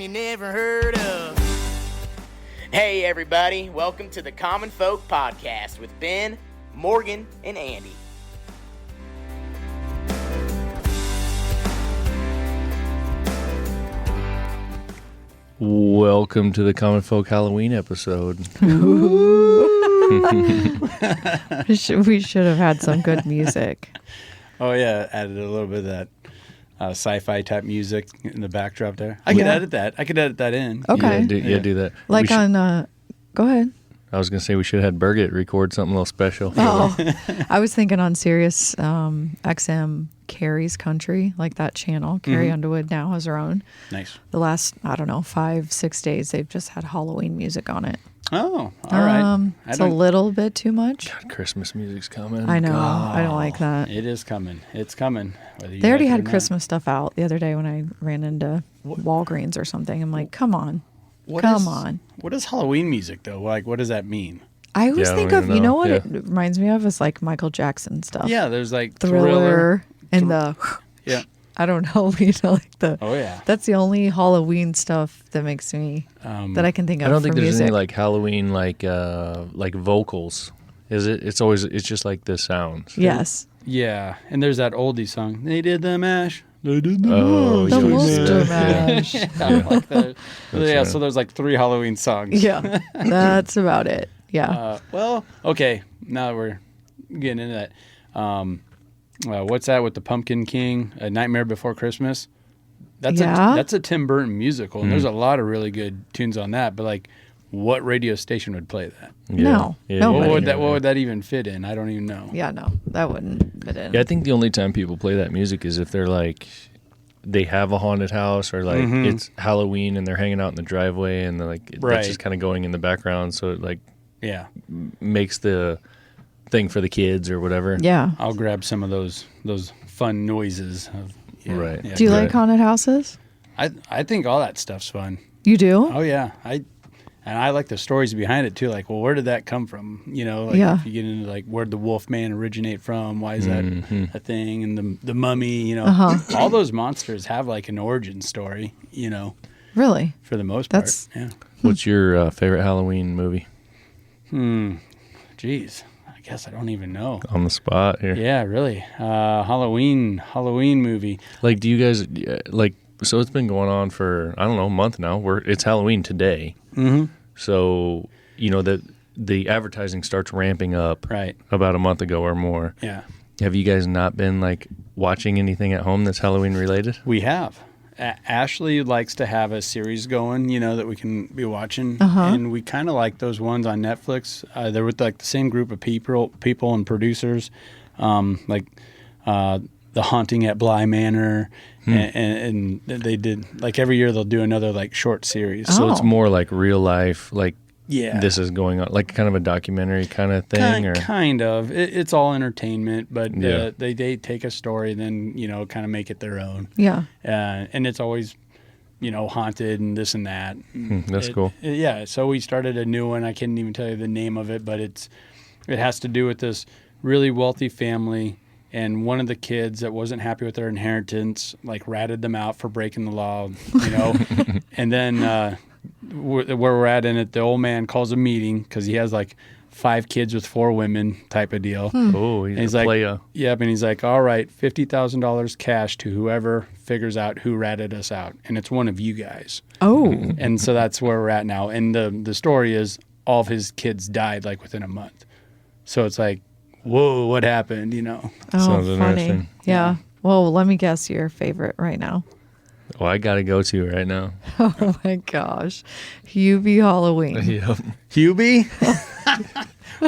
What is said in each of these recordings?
you never heard of. Hey everybody, welcome to the Common Folk Podcast with Ben, Morgan, and Andy. Welcome to the Common Folk Halloween episode. We should have had some good music. Oh yeah, added a little bit of that sci-fi type music in the backdrop there. I could edit that. I could edit that in. Okay. Do that. Like on, go ahead. I was going to say we should have had Birgit record something a little special. Oh, I was thinking on Sirius XM, Carrie's Country, like that channel. Carrie Underwood now has her own. Nice. The last, 5-6 days, they've just had Halloween music on it. Oh, all right. It's a little bit too much. God, Christmas music's coming. I know. Oh, I don't like that. It is coming. It's coming. They already had Christmas stuff out the other day when I ran into Walgreens or something. I'm like, come on. Come on. What is Halloween music, though? Like, what does that mean? I always think of, you know what Yeah. it reminds me of? Is like Michael Jackson stuff. Yeah, there's like Thriller and the... Yeah. I don't know, like the... Oh, yeah. That's the only Halloween stuff that makes me... that I can think of. I don't think for there's music. any like Halloween like vocals. Is it? It's just like the sounds. Yes. Yeah, and there's that oldie song. They did the mash. They did the Oh, The yeah. Monster Yeah. Mash. Like that. Yeah, right. so there's like 3 Halloween songs. Yeah, that's about it. Yeah. Well, okay. Now that we're getting into that. What's that with the Pumpkin King? A Nightmare Before Christmas? That's a Tim Burton musical, and there's a lot of really good tunes on that. But like, what radio station would play that? No. Yeah. Nobody. What would that even fit in? I don't even know. Yeah, no, that wouldn't fit in. Yeah, I think the only time people play that music is if they're like, they have a haunted house or like it's Halloween and they're hanging out in the driveway and they're like that's just kind of going in the background, so it like makes the thing for the kids or whatever. Yeah. I'll grab some of those fun noises. Right. Yeah. Do you like haunted houses? I think all that stuff's fun. You do? Oh yeah, I like the stories behind it too. Like, well, where did that come from? You know, like if you get into like where'd the Wolfman originate from? Why is that a thing? And the mummy, you know, all those monsters have like an origin story. You know, Really? for the most part. Yeah. What's your favorite Halloween movie? Geez, I guess I don't even know. On the spot here. Yeah, really. Halloween movie. Like, do you guys like? So it's been going on for I don't know a month now. It's Halloween today. Mm-hmm. So you know that the advertising starts ramping up Right. about a month ago or more. Yeah. Have you guys not been like watching anything at home that's Halloween related? We have. Ashley likes to have a series going, you know, that we can be watching, and we kind of like those ones on Netflix. They're with like the same group of people and producers, like The Haunting at Bly Manor, and they did like every year they'll do another like short series. So it's more like real life, like Yeah, this is going on, like kind of a documentary kind of thing, or kind of. It's all entertainment, but Yeah. they take a story, then kind of make it their own. Yeah. And it's always, haunted and this and that. that's cool. Yeah, so we started a new one. I can't even tell you the name of it, but it has to do with this really wealthy family, and one of the kids that wasn't happy with their inheritance, like ratted them out for breaking the law, and then where we're at in it, the old man calls a meeting because he has like 5 kids with 4 women type of deal. Oh, And he's he's a like, playa. Yep, and he's like, all right, $50,000 cash to whoever figures out who ratted us out, and it's one of you guys. Oh. And so that's where we're at now. And the story is all of his kids died like within a month. So it's like, whoa, what happened? Oh, Sounds funny. interesting. Yeah. Well, let me guess your favorite right now. Oh, I gotta go to right now. Oh my gosh. Hubie Halloween. Yep. Hubie?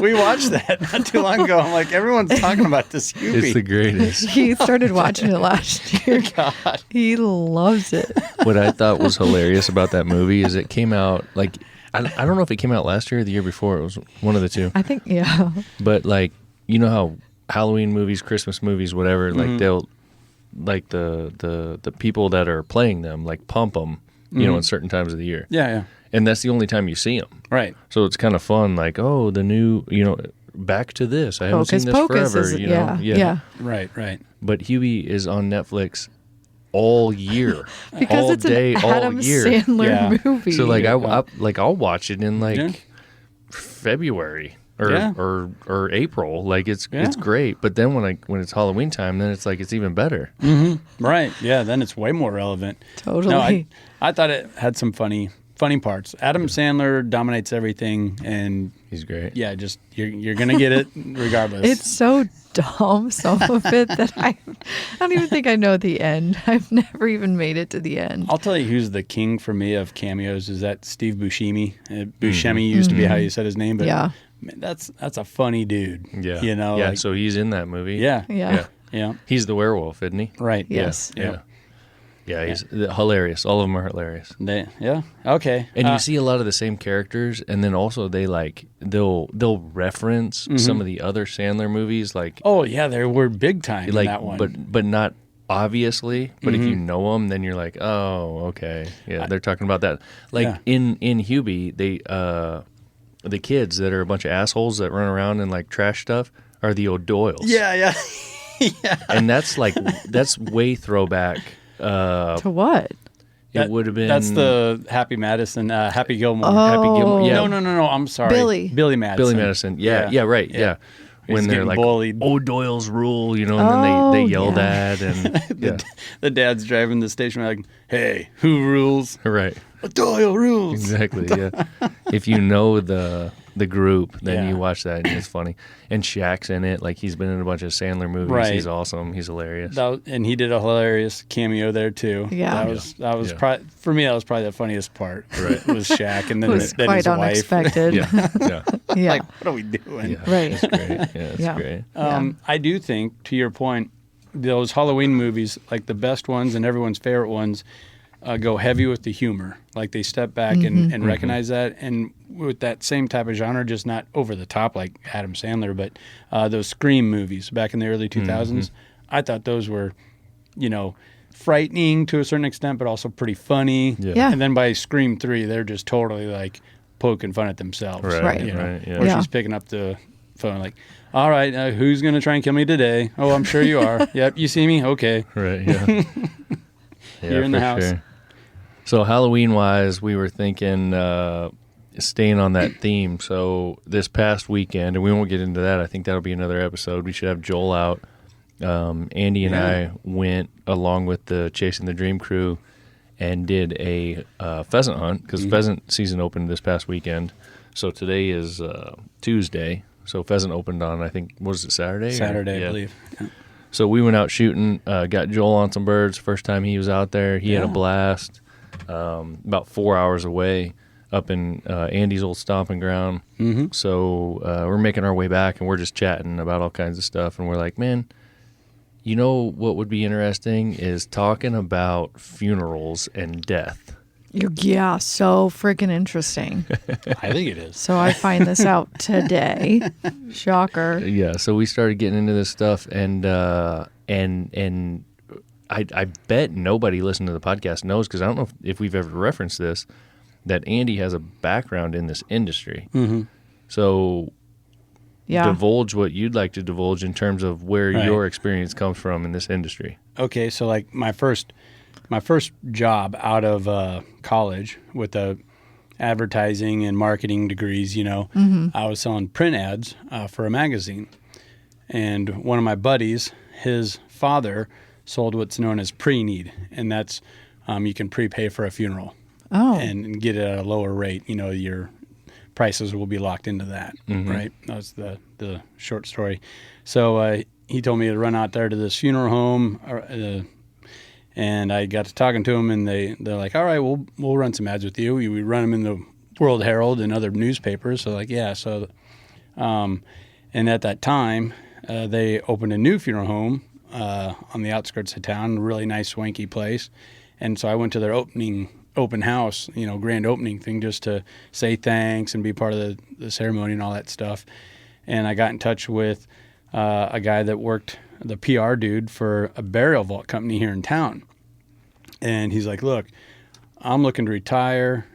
We watched that not too long ago. I'm like, everyone's talking about this Hubie. It's the greatest. He started watching it last year. God. He loves it. What I thought was hilarious about that movie is it came out like I don't know if it came out last year or the year before. It was one of the two. I think, yeah. But like, you know how Halloween movies, Christmas movies, whatever, like they'll like the people that are playing them like pump them, in certain times of the year. Yeah. And that's the only time you see them. Right. So it's kind of fun, like, oh, the new, back to this. I haven't seen this Pocus forever, is, Yeah. Right. But Huey is on Netflix all year, because all it's day, an Adam all year. Sandler movie. So like I'll watch it in February or April. Like it's great. But then when it's Halloween time, then it's like it's even better. Mm-hmm. Right? Yeah. Then it's way more relevant. Totally. No, I thought it had some funny parts. Adam Sandler dominates everything, and he's great. Yeah, just you're gonna get it regardless. It's so dumb, some of it, that I don't even think I know the end. I've never even made it to the end. I'll tell you who's the king for me of cameos is that Steve Buscemi. Buscemi used to be how you said his name, but man, that's a funny dude. Yeah, you know. Yeah, so he's in that movie. Yeah. He's the werewolf, isn't he? Right. Yes. Yeah, he's hilarious. All of them are hilarious. Okay. And you see a lot of the same characters, and then also they'll reference some of the other Sandler movies, like they were big time in that one, but not obviously. But if you know them, then you're like, oh, okay, they're talking about that. Like in Hubie, the kids that are a bunch of assholes that run around and like trash stuff are the O'Doyles. Yeah. And that's way throwback. To what? It would have been. That's the Happy Madison, Happy Gilmore. Oh. Happy Gilmore. Yeah. No. I'm sorry. Billy Madison. Yeah, right. Yeah. When they're like, bullied. O'Doyle's rule, and then they yell that. And the dad's driving the station like, hey, who rules? Right. O'Doyle rules. Exactly, yeah. If you know the group, then you watch that and it's funny. And Shaq's in it. Like, he's been in a bunch of Sandler movies. Right. He's awesome. He's hilarious. And he did a hilarious cameo there, too. Yeah. That was for me, that was probably the funniest part. Right. Was Shaq and then, it was then quite his unexpected. Yeah. Yeah. Like, what are we doing? Yeah. Right. It's great. Yeah, it's great. I do think, to your point, those Halloween movies, like the best ones and everyone's favorite ones, go heavy with the humor. Like they step back and recognize that. And with that same type of genre, just not over the top like Adam Sandler, but those Scream movies back in the early 2000s, I thought those were, frightening to a certain extent, but also pretty funny. Yeah. And then by Scream 3, they're just totally like poking fun at themselves. Right. Where she's picking up the phone like, all right, who's going to try and kill me today? Oh, I'm sure you are. Yep, you see me? Okay. Right, yeah. You're in the house. Sure. So Halloween-wise, we were thinking staying on that theme. So this past weekend, and we won't get into that. I think that'll be another episode. We should have Joel out. Andy and I went along with the Chasing the Dream crew and did a pheasant hunt because pheasant season opened this past weekend. So today is Tuesday. So pheasant opened on, I think, was it Saturday? Saturday, I believe. Yeah. So we went out shooting, got Joel on some birds. First time he was out there. He had a blast. About 4 hours away up in Andy's old stomping ground. So we're making our way back, and we're just chatting about all kinds of stuff. And we're like, man, you know what would be interesting is talking about funerals and death. Yeah, so freaking interesting. I think it is. So I find this out today. Shocker. Yeah, so we started getting into this stuff, and I bet nobody listening to the podcast knows, because I don't know if we've ever referenced this, that Andy has a background in this industry. So divulge what you'd like to divulge in terms of where your experience comes from in this industry. Okay, so like my first job out of college with the advertising and marketing degrees, I was selling print ads for a magazine. And one of my buddies, his father, sold what's known as pre-need, and that's you can prepay for a funeral and get it at a lower rate. Your prices will be locked into that, right? That's the short story. So he told me to run out there to this funeral home, and I got to talking to him, and they're like, all right, we'll run some ads with you. We run them in the World Herald and other newspapers. So like, yeah. So, and at that time, they opened a new funeral home on the outskirts of town, a really nice swanky place. And so I went to their open house, grand opening thing, just to say thanks and be part of the ceremony and all that stuff. And I got in touch with a guy that worked, the PR dude for a burial vault company here in town. And he's like, look, I'm looking to retire.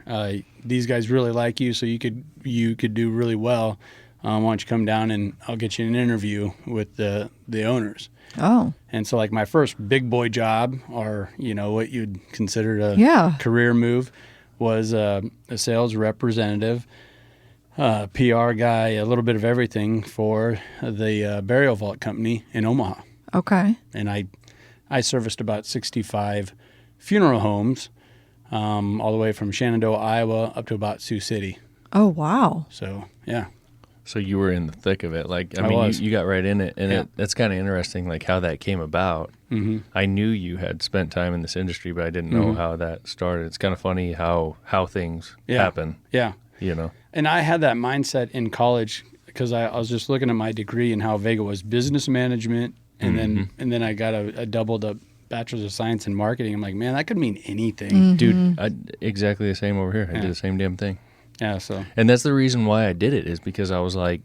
These guys really like you, so you could do really well. why don't you come down and I'll get you an interview with the owners. Oh. And so like my first big boy job, or, what you'd consider a career move, was a sales representative, PR guy, a little bit of everything for the burial vault company in Omaha. Okay. And I serviced about 65 funeral homes, all the way from Shenandoah, Iowa, up to about Sioux City. Oh, wow. So, yeah. So you were in the thick of it. Like, I mean, you got right in it. And that's kind of interesting, like how that came about. Mm-hmm. I knew you had spent time in this industry, but I didn't know how that started. It's kind of funny how things happen. Yeah. And I had that mindset in college because I was just looking at my degree and how vague it was: business management, and then I got a doubled up bachelor's of science in marketing. I'm like, man, that could mean anything. Dude, exactly the same over here. I did the same damn thing. Yeah, so. And that's the reason why I did it, is because I was like,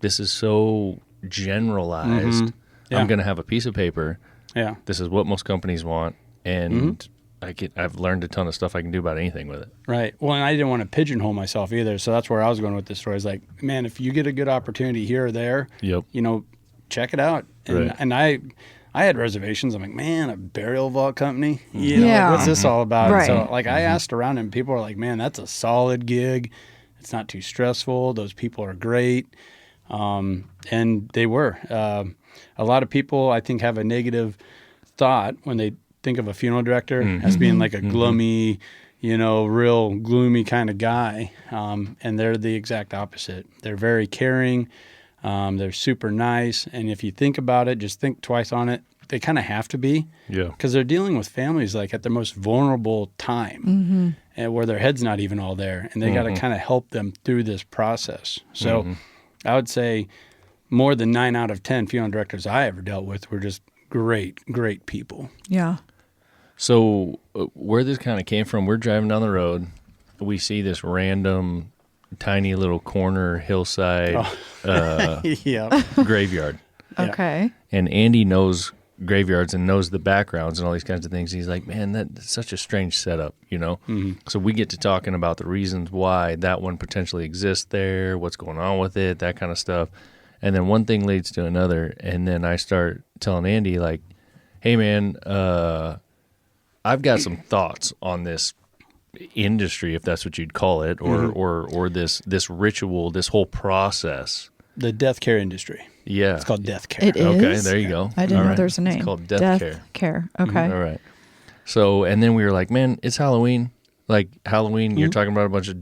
this is so generalized. Yeah. I'm going to have a piece of paper. Yeah. This is what most companies want. And I've learned a ton of stuff I can do about anything with it. Right. Well, and I didn't want to pigeonhole myself either. So that's where I was going with this story. It's like, man, if you get a good opportunity here or there, check it out. And I had reservations. I'm like, man, a burial vault company? Like, what's this all about? Right. So like I asked around and people are like, man, that's a solid gig. It's not too stressful. Those people are great. And they were. A lot of people, I think, have a negative thought when they think of a funeral director as being like a gloomy, real gloomy kind of guy. And they're the exact opposite. They're very caring. They're super nice. And if you think about it, just think twice on it. They kind of have to be. Yeah. Because they're dealing with families like at their most vulnerable time and where their head's not even all there. And they got to kind of help them through this process. So I would say more than 9 out of 10 funeral directors I ever dealt with were just great, great people. Yeah. So where this kind of came from, we're driving down the road. We see this random tiny little corner hillside graveyard. Okay. And Andy knows graveyards and knows the backgrounds and all these kinds of things. He's like, man, that's such a strange setup, So we get to talking about the reasons why that one potentially exists there, what's going on with it, that kind of stuff. And then one thing leads to another. And then I start telling Andy, like, hey, man, I've got some thoughts on this industry, if that's what you'd call it, or this ritual, this whole process. The death care industry. Yeah. It's called death care. It is? Okay, there you go. I didn't know there's a name. It's called death care. Okay. All right. So, and then we were like, man, it's Halloween. Like, Halloween, you're talking about a bunch of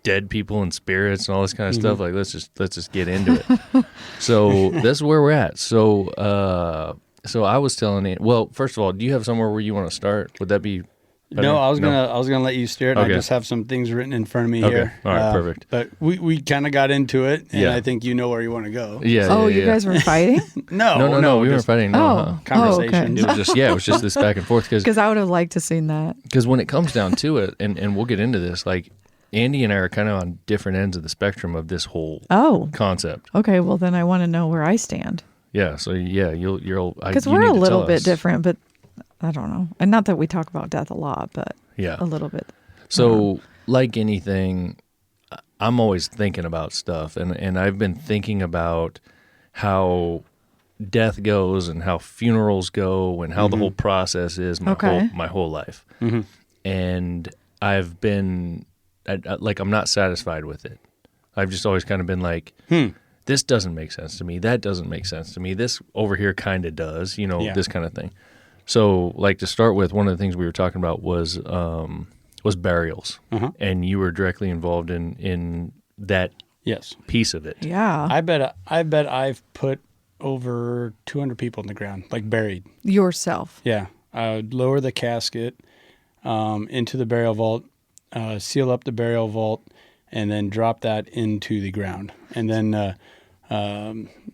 dead people and spirits and all this kind of stuff. Like, let's just get into it. So that's where we're at. So I was telling it. Well, first of all, do you have somewhere where you want to start? Would that be better? No, I was gonna let you steer it. Okay. I just have some things written in front of me here. All right, perfect. But we kind of got into it, and I think you know where you want to go. Yeah. You guys were fighting? No, we weren't fighting. No, conversation. Okay. It was just this back and forth because I would have liked to seen that. Because when it comes down to it, and we'll get into this, like Andy and I are kind of on different ends of the spectrum of this whole concept. Okay, well then I want to know where I stand. Yeah. So you'll because we're a little bit different, but I don't know. And not that we talk about death a lot, but a little bit. So like anything, I'm always thinking about stuff, and I've been thinking about how death goes and how funerals go and how the whole process is my whole life. And I've been I'm not satisfied with it. I've just always kind of been like, this doesn't make sense to me. That doesn't make sense to me. This over here kind of does, this kind of thing. So, like, to start with, one of the things we were talking about was burials, and you were directly involved in that piece of it. Yeah, I bet I've put over 200 people in the ground, like buried yourself. Yeah, I would lower the casket into the burial vault, seal up the burial vault, and then drop that into the ground, and then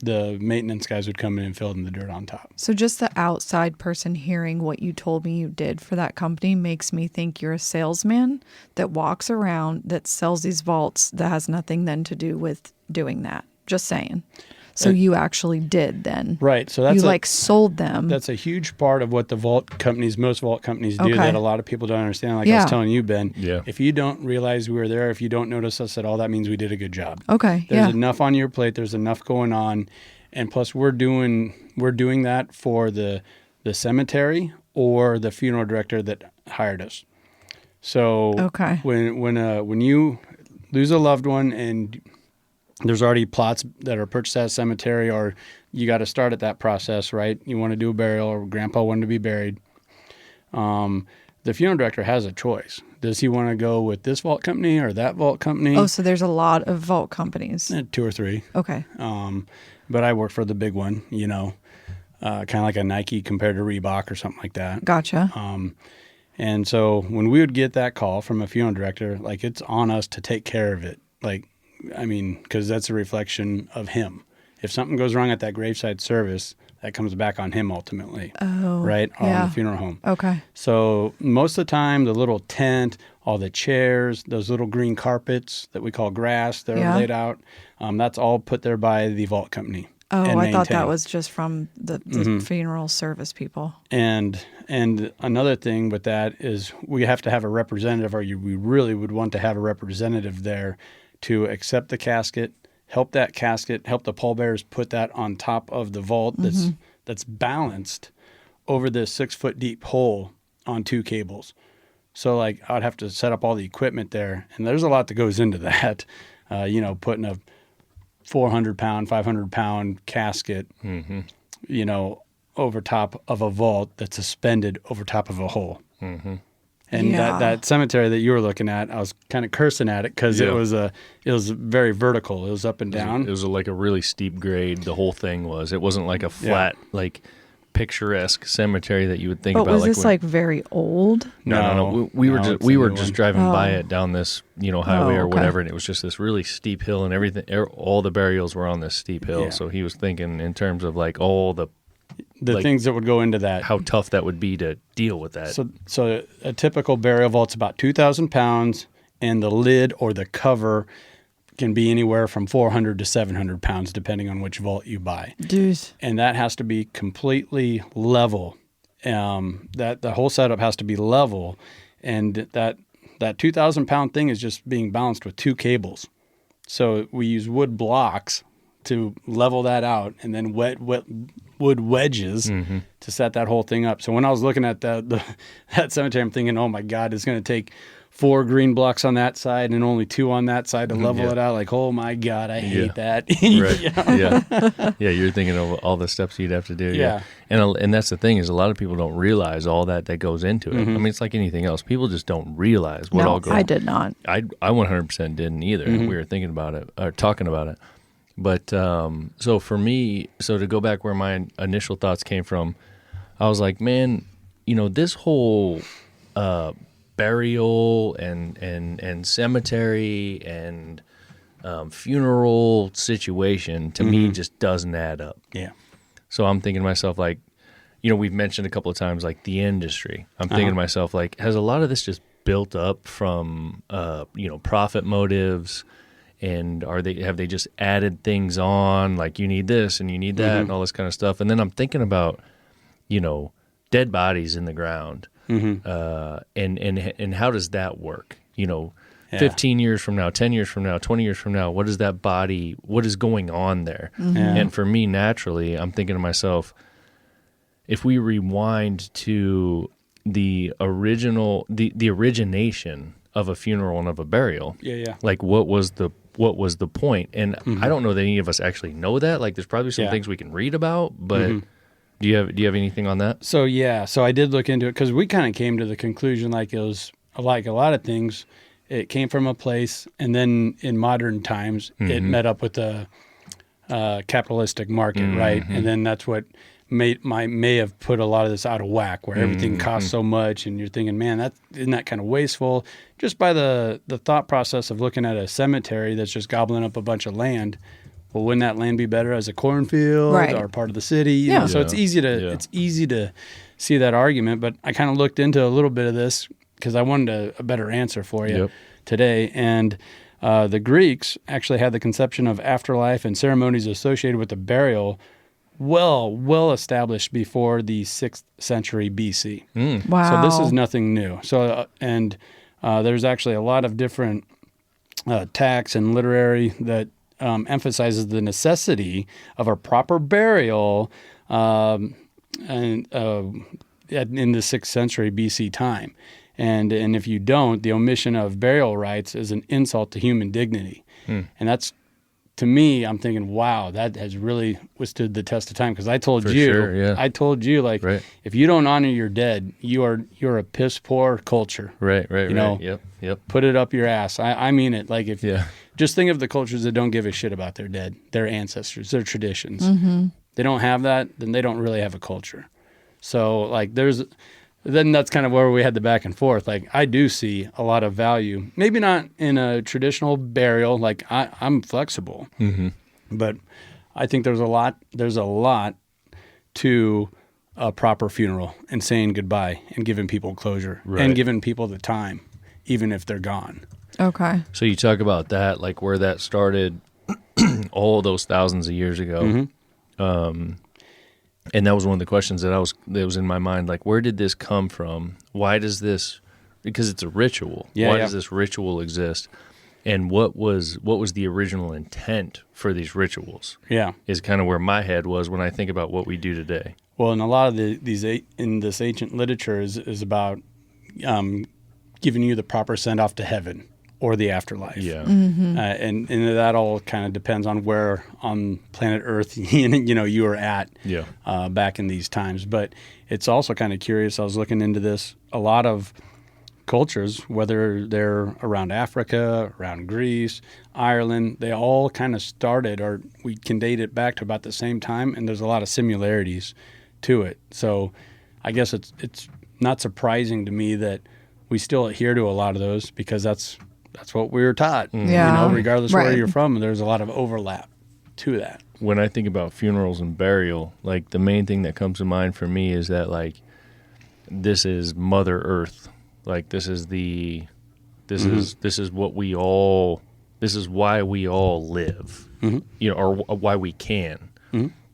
the maintenance guys would come in and fill in the dirt on top. So just the outside person hearing what you told me you did for that company makes me think you're a salesman that walks around that sells these vaults that has nothing then to do with doing that. Just saying. So you actually did then. Right. So that's you sold them. That's a huge part of what the most vault companies do that a lot of people don't understand. Like I was telling you, Ben, if you don't realize we were there, if you don't notice us at all, that means we did a good job. Okay. There's enough on your plate. There's enough going on. And plus we're doing that for the cemetery or the funeral director that hired us. So when you lose a loved one and there's already plots that are purchased at a cemetery, or you got to start at that process, right? You want to do a burial, or grandpa wanted to be buried. The funeral director has a choice. Does he want to go with this vault company or that vault company? Oh, so there's a lot of vault companies. 2 or 3. Okay. But I work for the big one, kind of like a Nike compared to Reebok or something like that. Gotcha. And so when we would get that call from a funeral director, like, it's on us to take care of it. Because that's a reflection of him. If something goes wrong at that graveside service, that comes back on him ultimately, right? On the funeral home. Okay. So most of the time, the little tent, all the chairs, those little green carpets that we call grass that are laid out, that's all put there by the vault company. Oh, I thought that was just from the funeral service people. And another thing with that is we have to have a representative, or we really would want to have a representative there to accept the casket, help the pallbearers put that on top of the vault that's balanced over this 6-foot deep hole on 2 cables. So I'd have to set up all the equipment there, and there's a lot that goes into that. Putting a 400-pound, 500-pound casket, over top of a vault that's suspended over top of a hole. Mm-hmm. And that cemetery that you were looking at, I was kind of cursing at it because it was very vertical. It was up and down. It was like a really steep grade. The whole thing was. It wasn't like a flat, picturesque cemetery that you would think about. Was this very old? No. We were just driving by it down this highway or whatever, and it was just this really steep hill, and everything. All the burials were on this steep hill. Yeah. So he was thinking in terms of all the things that would go into that. How tough that would be to deal with that. So a typical burial vault's about 2,000 pounds, and the lid or the cover can be anywhere from 400 to 700 pounds, depending on which vault you buy. Jeez. And that has to be completely level. That the whole setup has to be level, and that 2,000 pound thing is just being balanced with 2 cables. So we use wood blocks to level that out, and then wet wood wedges to set that whole thing up. So when I was looking at that cemetery, I'm thinking, oh my God, it's going to take 4 green blocks on that side and only 2 on that side to level it out. Oh my God, I hate that. Right. Yeah. You're thinking of all the steps you'd have to do. Yeah. And that's the thing, is a lot of people don't realize all that goes into it. I mean, it's like anything else. People just don't realize what all goes. I did not. I 100% didn't either. We were thinking about it or talking about it. But so for me, to go back where my initial thoughts came from, I was like, man, this whole burial and cemetery and funeral situation to me just doesn't add up. Yeah. So I'm thinking to myself, we've mentioned a couple of times, the industry. I'm thinking to myself, has a lot of this just built up from profit motives? And have they just added things on, you need this and you need that and all this kind of stuff? And then I'm thinking about, dead bodies in the ground, and how does that work? 15 years from now, 10 years from now, 20 years from now, what is going on there? And for me, naturally, I'm thinking to myself, if we rewind to the origination of a funeral and of a burial, what was the point? And I don't know that any of us actually know that. There's probably some things we can read about, but do you have anything on that? So I did look into it, because we kind of came to the conclusion, it was like a lot of things, it came from a place, and then in modern times it met up with the capitalistic market, right? And then that's what may have put a lot of this out of whack, where everything costs so much, and you're thinking, man, isn't that kind of wasteful? Just by the thought process of looking at a cemetery that's just gobbling up a bunch of land. Well, wouldn't that land be better as a cornfield or part of the city? You know? So it's easy to see that argument. But I kind of looked into a little bit of this because I wanted a better answer for you today. And The Greeks actually had the conception of afterlife and ceremonies associated with the burial well established before the 6th century BC. Wow. So this is nothing new. So there's actually a lot of different texts and literary that emphasizes the necessity of a proper burial in the 6th century BC time. And if you don't, the omission of burial rites is an insult to human dignity. And that's, to me, I'm thinking, wow, that has really withstood the test of time. Because I told you, like, right. if you don't honor your dead, you're a piss poor culture. Right. You know, Yep. Put it up your ass. I mean it. Like, just think of the cultures that don't give a shit about their dead, their ancestors, their traditions. They don't have that, then they don't really have a culture. So, like, then that's kind of where we had the back and forth. Like, I do see a lot of value, maybe not in a traditional burial. Like, I'm flexible, but I think there's a lot to a proper funeral and saying goodbye and giving people closure and giving people the time, even if they're gone. Okay. So you talk about that, like where that started all those thousands of years ago. And that was one of the questions that was in my mind, like, where did this come from? Why does this, because it's a ritual. Why does this ritual exist? And what was the original intent for these rituals? Yeah. Is kind of where my head was when I think about what we do today. Well, and a lot of these in this ancient literature is about giving you the proper send off to heaven or the afterlife. Yeah. And that all kind of depends on where on planet Earth you were at back in these times. But it's also kind of curious. I was looking into this. A lot of cultures, whether they're around Africa, around Greece, Ireland, they all kind of started, or we can date it back to about the same time, and there's a lot of similarities to it. So I guess it's not surprising to me that we still adhere to a lot of those, because that's what we were taught. Regardless of where you're from, there's a lot of overlap to that. When I think about funerals and burial, like, the main thing that comes to mind for me is that, like, this is Mother Earth. Like, this is what we all, this is why we all live, or why we can,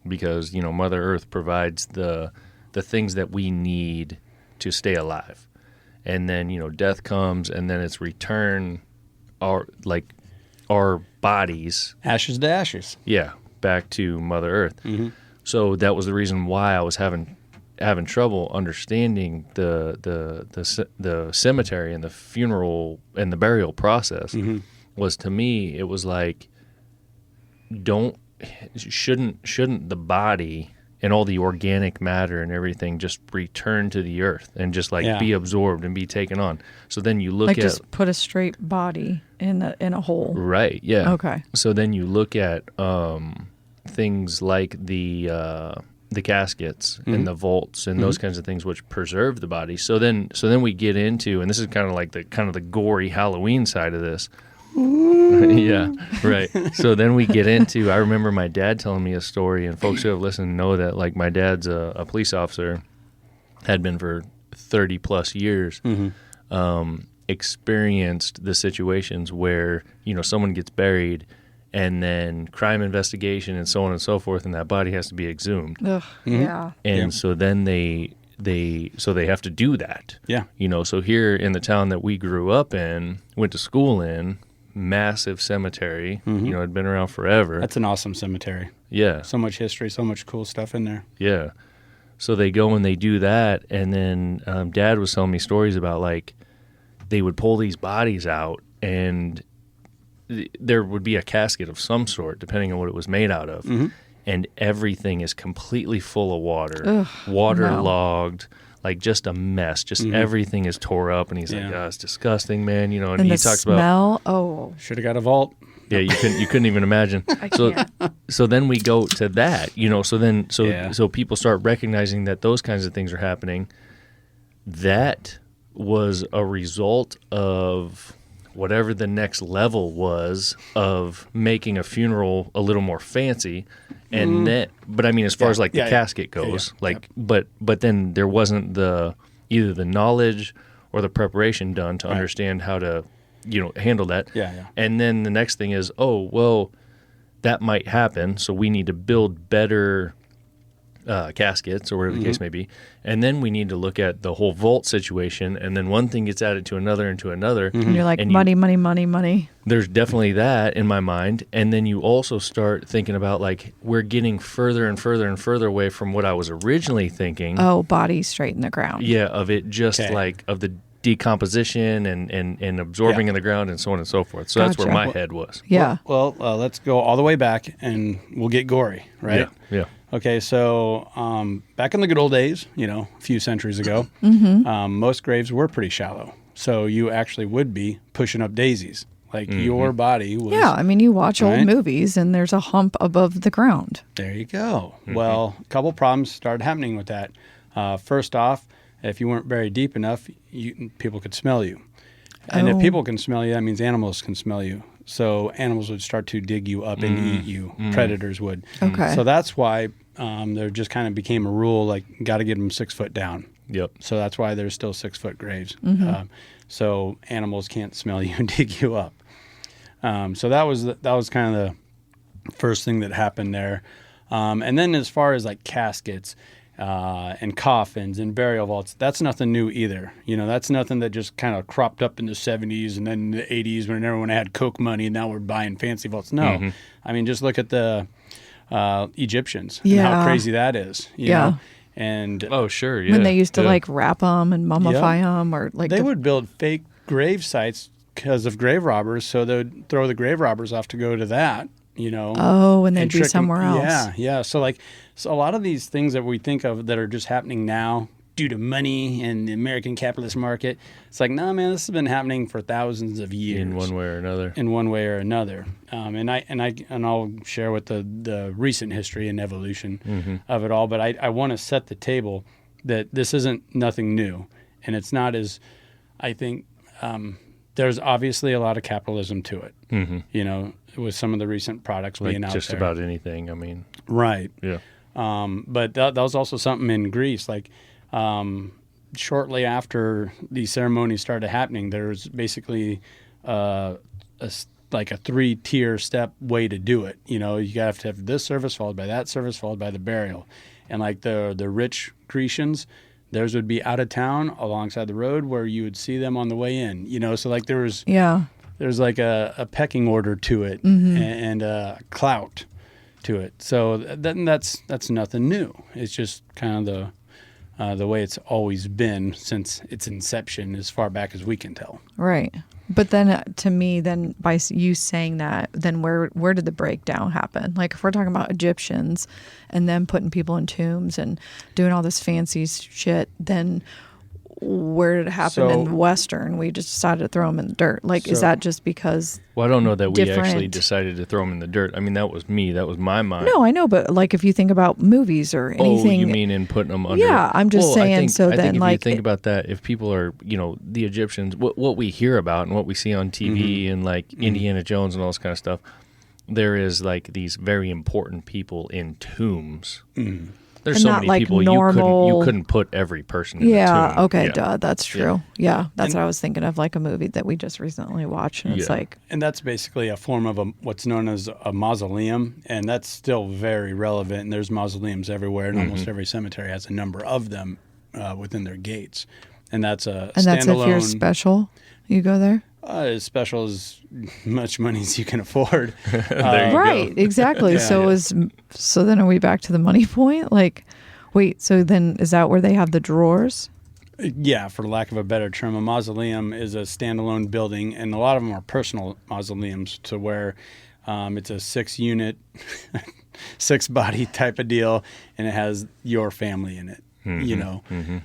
because, Mother Earth provides the things that we need to stay alive. And then, death comes, and then it's return our bodies. Ashes to ashes. Yeah, back to Mother Earth. So that was the reason why I was having trouble understanding the cemetery and the funeral and the burial process. Was, to me, it was like, shouldn't the body and all the organic matter and everything just return to the earth and just be absorbed and be taken on? So then you look at, just put a straight body in a hole. Right. Yeah. Okay. So then you look at things like the caskets and the vaults and those kinds of things, which preserve the body. So then we get into, and this is kind of like the gory Halloween side of this. Yeah, right. So then we get into, I remember my dad telling me a story, and folks who have listened know that, like, my dad's a police officer, had been for 30 plus years, experienced the situations where, someone gets buried and then crime investigation and so on and so forth, and that body has to be exhumed. Ugh, yeah. And so then they have to do that. Yeah. So here in the town that we grew up in, went to school in, massive cemetery, had been around forever. That's an awesome cemetery. Yeah. So much history, so much cool stuff in there. Yeah. So they go and they do that, and then Dad was telling me stories about, like, they would pull these bodies out, and there would be a casket of some sort, depending on what it was made out of, and everything is completely full of water, waterlogged, like, just a mess. Just everything is tore up, and he's like, "Oh, it's disgusting, man." And he talks smell, about, should have got a vault. Yeah, you couldn't even imagine. I can't. So then we go to that, so people start recognizing that those kinds of things are happening. That was a result of whatever the next level was of making a funeral a little more fancy. And then, but I mean, as far as the casket goes, but then there wasn't either the knowledge or the preparation done to understand how to, handle that. Yeah. And then the next thing is, oh, well, that might happen, so we need to build better caskets or whatever the case may be. And then we need to look at the whole vault situation, and then one thing gets added to another and to another. And you're like, money. There's definitely that in my mind. And then you also start thinking about, like, we're getting further and further and further away from what I was originally thinking. Oh, body straight in the ground. Yeah, of it just like, of the decomposition and absorbing in the ground and so on and so forth. So that's where my head was. Yeah. Well, let's go all the way back and we'll get gory, right? Yeah. Okay, so back in the good old days, a few centuries ago, most graves were pretty shallow. So you actually would be pushing up daisies. Like your body was... Yeah, I mean, you watch old movies and there's a hump above the ground. There you go. Well, a couple problems started happening with that. First off, if you weren't very deep enough, people could smell you. And if people can smell you, that means animals can smell you. So animals would start to dig you up and eat you. Predators would. Okay. So that's why there just kind of became a rule, like, got to get them 6 foot down. Yep. So that's why there's still 6 foot graves. So animals can't smell you and dig you up. So that was kind of the first thing that happened there. And then as far as like caskets and coffins and burial vaults, that's nothing new either. That's nothing that just kind of cropped up in the 70s and then the 80s when everyone had Coke money and now we're buying fancy vaults. No. I mean, just look at the Egyptians and how crazy that is. You know? And oh, sure, yeah. When they used to like wrap them and mummify them, or like they would build fake grave sites because of grave robbers, so they would throw the grave robbers off to go to that. Oh, and they'd be somewhere else. Yeah. So a lot of these things that we think of that are just happening now due to money and the American capitalist market, it's like, no, man, this has been happening for thousands of years. In one way or another. And I'll share with the recent history and evolution of it all. But I want to set the table that this isn't nothing new, and it's not as, I think, there's obviously a lot of capitalism to it. With some of the recent products being out there. Just about anything, I mean. Right. Yeah. But that was also something in Greece. Like, shortly after these ceremonies started happening, there was basically a 3-tier step way to do it. You have to have this service followed by that service followed by the burial. And like the rich Grecians, theirs would be out of town alongside the road where you would see them on the way in. So like there's like a pecking order to it and a clout to it. So that's nothing new. It's just kind of the way it's always been since its inception, as far back as we can tell. Right. But then to me, then by you saying that, then where did the breakdown happen? Like if we're talking about Egyptians and them putting people in tombs and doing all this fancy shit, then where did it happen in Western? We just decided to throw them in the dirt. Like, is that just because? Well, I don't know that we actually decided to throw them in the dirt. I mean, that was me. That was my mind. No, I know, but like if you think about movies or anything. Oh, you mean in putting them under? Yeah, I'm just saying. I think like, if you think about that, if people are, the Egyptians, what we hear about and what we see on TV and like Indiana Jones and all this kind of stuff, there is like these very important people in tombs. There's so many people you couldn't put every person in a tomb. Okay, duh, that's true. Yeah, that's what I was thinking of, like a movie that we just recently watched, and it's like... And that's basically a form of what's known as a mausoleum, and that's still very relevant, and there's mausoleums everywhere, and almost every cemetery has a number of them within their gates. And that's a standalone... And that's if you're special, you go there? As special as much money as you can afford. Right, exactly. So then are we back to the money point? Like, wait, so then is that where they have the drawers? Yeah, for lack of a better term, a mausoleum is a standalone building, and a lot of them are personal mausoleums to where it's a 6-unit, 6-body type of deal, and it has your family in it,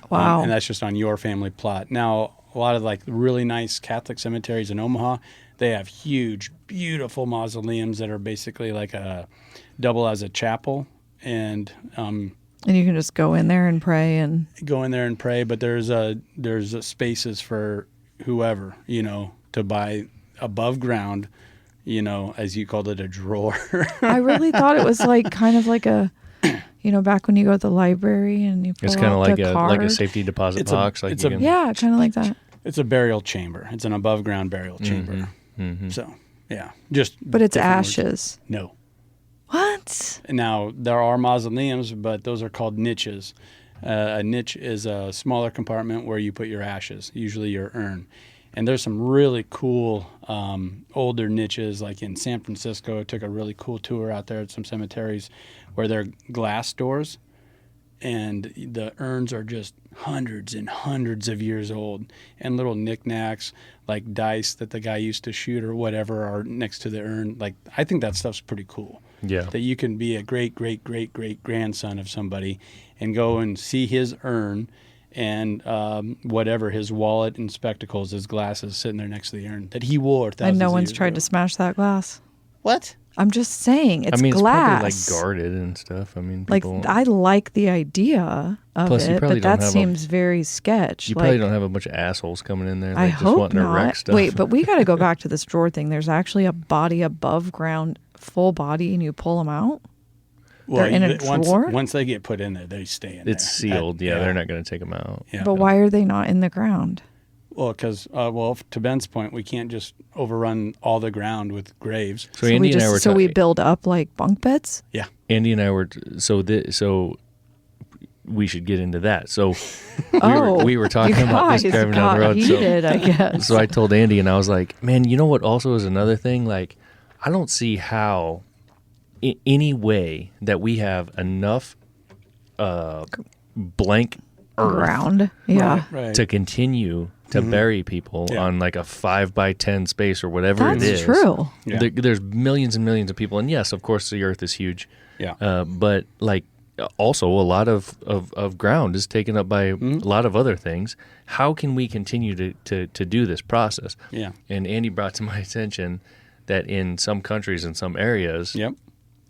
Wow. And that's just on your family plot. Now, a lot of like really nice Catholic cemeteries in Omaha, they have huge, beautiful mausoleums that are basically like a double as a chapel, and you can just go in there and pray but there's spaces for whoever to buy above ground, as you called it, a drawer. I really thought it was like kind of like a back when you go to the library and you pull it's kind of out like the card. like a safety deposit box. kind of like that. It's a burial chamber. It's an above ground burial chamber. Mm-hmm. So, yeah. But it's different ashes. Words. No. What? Now, there are mausoleums, but those are called niches. A niche is a smaller compartment where you put your ashes, usually your urn. And there's some really cool older niches, like in San Francisco. I took a really cool tour out there at some cemeteries where they're glass doors, and the urns are just hundreds and hundreds of years old, and little knickknacks like dice that the guy used to shoot or whatever are next to the urn. Like, I think that stuff's pretty cool. Yeah. That you can be a great, great, great, great grandson of somebody and go and see his urn and whatever, his wallet and spectacles, his glasses sitting there next to the urn that he wore thousands And no of one's years tried ago. to smash that glass. What? I'm just saying, it's I mean, glass. it's probably like guarded and stuff. I mean, Like, people, I like the idea of Plus, you it, probably but don't that have seems very sketch. you like, probably don't have a bunch of assholes coming in there. I Like, just hope wanting to wreck not. stuff. Wait, but we got to go back to this drawer thing. There's actually a body above ground, full body, and you pull them out. They're in a drawer? Once they get put in there, they stay in there. It's sealed. They're not going to take them out. Yeah. But why are they not in the ground? Well, because, to Ben's point, we can't just overrun all the ground with graves. So Andy and I were we build up like bunk beds. Yeah. Andy and I were so we should get into that. So we were talking you about this guys driving down the got road. heated, I guess. So I told Andy, and I was like, "Man, you know what? Also is another thing. Like, I don't see how, in any way, that we have enough blank earth Ground. Yeah. Right. to continue to bury people on like a 5x10 space or whatever That's it is. true. Yeah. There's millions and millions of people, and yes, of course, the earth is huge. Yeah. But like, also a lot of ground is taken up by a lot of other things. How can we continue to do this process? Yeah. And Andy brought to my attention that in some countries and some areas, Yep.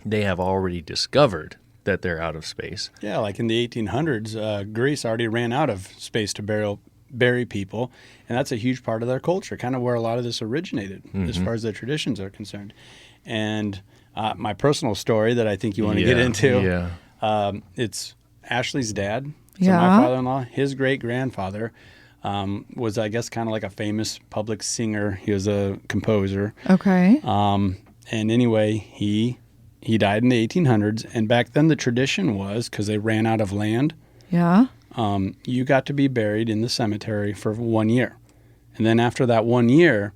they have already discovered that they're out of space. Yeah, like in the 1800s, Greece already ran out of space to bury people, and that's a huge part of their culture, kind of where a lot of this originated as far as their traditions are concerned. And my personal story that I think you want to get into, it's Ashley's dad, so my father-in-law, his great-grandfather was, I guess, kind of like a famous public singer. He was a composer. Okay. And anyway, he died in the 1800s, and back then the tradition was, because they ran out of land, Yeah. you got to be buried in the cemetery for 1 year. And then after that 1 year,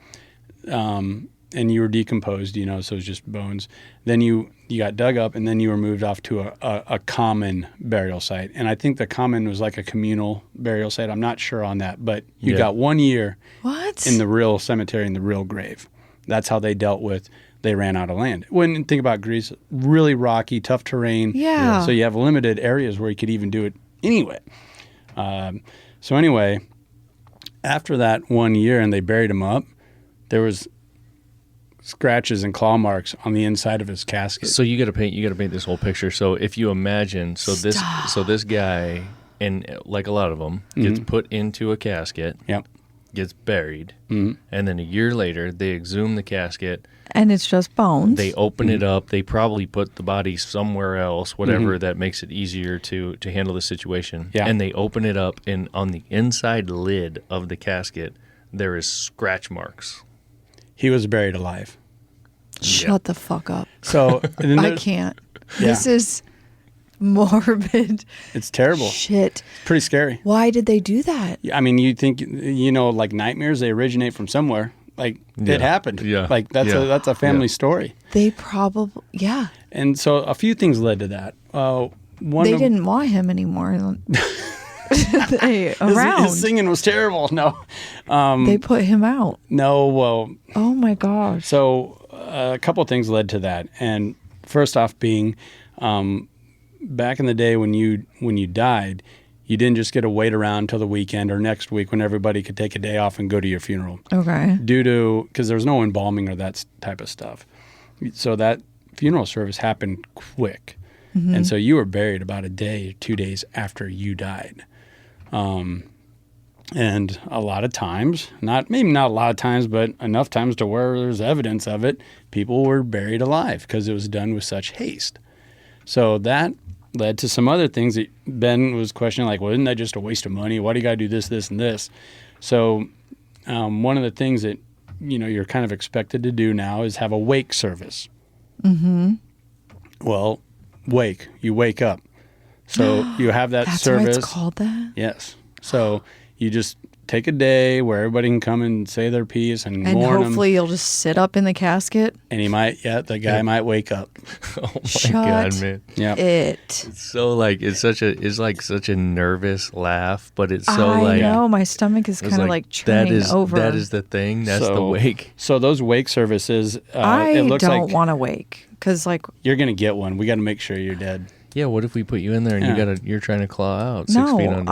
and you were decomposed, so it was just bones, then you got dug up, and then you were moved off to a common burial site. And I think the common was like a communal burial site. I'm not sure on that, but you got 1 year What? in the real cemetery, in the real grave. That's how they dealt with, they ran out of land. When you think about Greece, really rocky, tough terrain. Yeah. So you have limited areas where you could even do it anyway. So anyway, after that 1 year and they buried him up, there was scratches and claw marks on the inside of his casket. So you got to paint this whole picture. So if you imagine, this guy, and like a lot of them, gets put into a casket, Yep. gets buried, and then a year later they exhume the casket. And it's just bones. They open it up. They probably put the body somewhere else, whatever that makes it easier to handle the situation. Yeah. And they open it up, and on the inside lid of the casket, there is scratch marks. He was buried alive. Shut the fuck up. So and then I can't. Yeah. This is morbid It's terrible. shit. It's pretty scary. Why did they do that? I mean, you think, like nightmares, they originate from somewhere. Like, it happened. Yeah. Like, that's a family story. They probably, yeah. And so a few things led to that. They didn't want him anymore. Around. His singing was terrible. No. They put him out. No, well, Oh my gosh. so a couple of things led to that. And first off being, back in the day when you died, you didn't just get to wait around until the weekend or next week when everybody could take a day off and go to your funeral. Okay. Because there was no embalming or that type of stuff. So that funeral service happened quick. And so you were buried about a day, 2 days after you died. And a lot of times, maybe not a lot of times, but enough times to where there's evidence of it, people were buried alive because it was done with such haste. So that led to some other things that Ben was questioning, like, well, isn't that just a waste of money? Why do you got to do this, this, and this? So one of the things that, you're kind of expected to do now is have a wake service. Well, you wake up. So you have that That's service. why it's called that? Yes. So you just take a day where everybody can come and say their piece and mourn them. And hopefully you'll just sit up in the casket. And the guy might wake up. Oh my Shut God, man. Yeah. it. It's so like it's like such a nervous laugh, but it's so I know, my stomach is it's kind of like churning over. That is the thing. That's the wake. So those wake services, I it looks don't like want to wake because you're gonna get one. We got to make sure you're dead. Yeah, what if we put you in there and you're trying to claw out 6 feet under?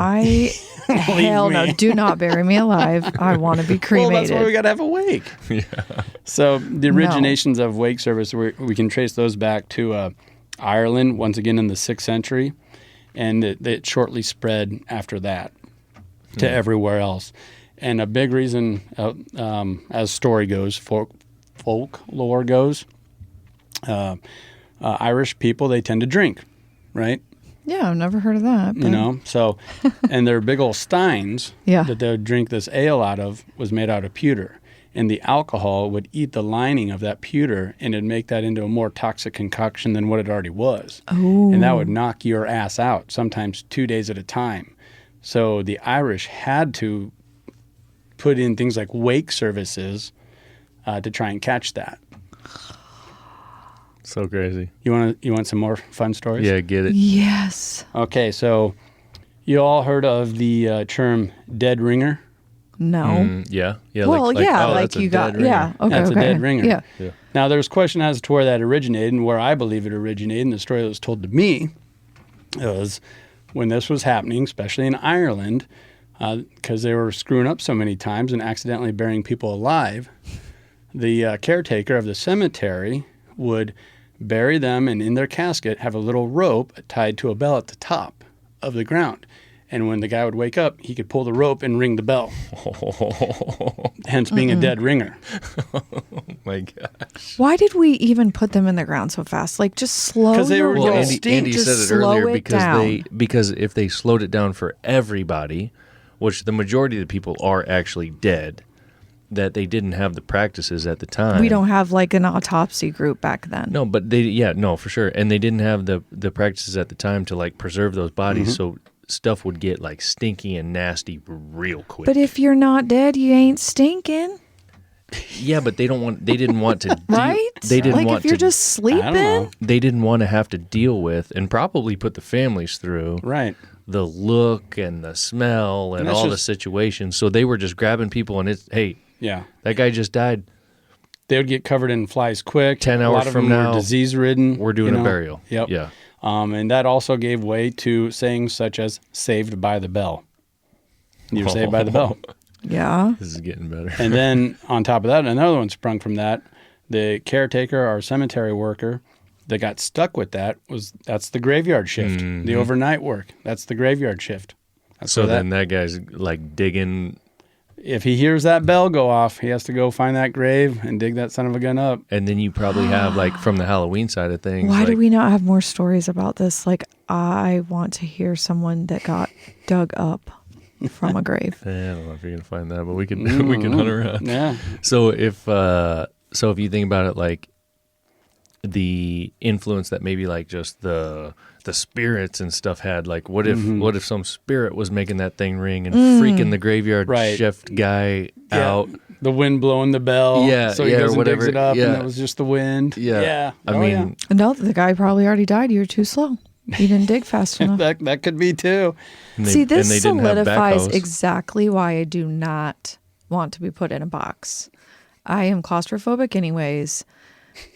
Hell no, do not bury me alive. I want to be cremated. Well, that's why we got to have a wake. Yeah. So the originations of wake service, we can trace those back to Ireland, once again in the 6th century, and it shortly spread after that to everywhere else. And a big reason, as story goes, folklore goes, Irish people, they tend to drink, right? Yeah, I've never heard of that. But... So, and their big old steins that they would drink this ale out of was made out of pewter. And the alcohol would eat the lining of that pewter and it'd make that into a more toxic concoction than what it already was. Oh. And that would knock your ass out, sometimes 2 days at a time. So the Irish had to put in things like wake services to try and catch that. So crazy. You want some more fun stories? Yeah, get it. Yes. Okay, so you all heard of the term dead ringer? No. Yeah. Well, that's you a got, dead ringer. yeah. Okay. That's a dead ringer. Yeah. Now, there's question as to where that originated and where I believe it originated. And the story that was told to me was when this was happening, especially in Ireland, because they were screwing up so many times and accidentally burying people alive, the caretaker of the cemetery would bury them and in their casket have a little rope tied to a bell at the top of the ground. And when the guy would wake up, he could pull the rope and ring the bell. Hence being a dead ringer. Oh my gosh. Why did we even put them in the ground so fast? Like, just slow 'Cause they your were roll. getting Andy Just said it slow earlier it down. because if they slowed it down for everybody, which the majority of the people are actually dead, that they didn't have the practices at the time. We don't have like an autopsy group back then. No, but for sure. And they didn't have the practices at the time to like preserve those bodies, so stuff would get like stinky and nasty real quick. But if you're not dead, you ain't stinking. Yeah, but they didn't want to Right? They didn't like want if you're to just I don't know. sleeping. they didn't want to have to deal with and probably put the families through Right. the look and the smell and that's all the just- situations. So they were just grabbing people and it's, hey, Yeah. that guy just died. They would get covered in flies quick. 10 a hours lot of from them now, were disease-ridden. We're doing a burial. Yep. Yeah. And that also gave way to sayings such as "saved by the bell." You were saved by the bell. Yeah. This is getting better. And then on top of that, another one sprung from that. The caretaker or cemetery worker that got stuck with that's the graveyard shift. The overnight work. That's the graveyard shift. So then that guy's like digging. If he hears that bell go off, he has to go find that grave and dig that son of a gun up. And then you probably have like from the Halloween side of things. Why like, do we not have more stories about this? Like, I want to hear someone that got dug up from a grave. I don't know if you're gonna find that, but we can we can hunt around. Yeah. So if you think about it, like the influence that maybe like just the spirits and stuff had, like what if some spirit was making that thing ring and freaking the graveyard shift guy out? The wind blowing the bell. Yeah, So he yeah, goes or and digs whatever. it up, Yeah. and it was just the wind. Yeah. Yeah. I mean, No, the guy probably already died. You're too slow. You didn't dig fast enough. that could be too. See, this and they didn't have solidifies backhoes. exactly why I do not want to be put in a box. I am claustrophobic anyways.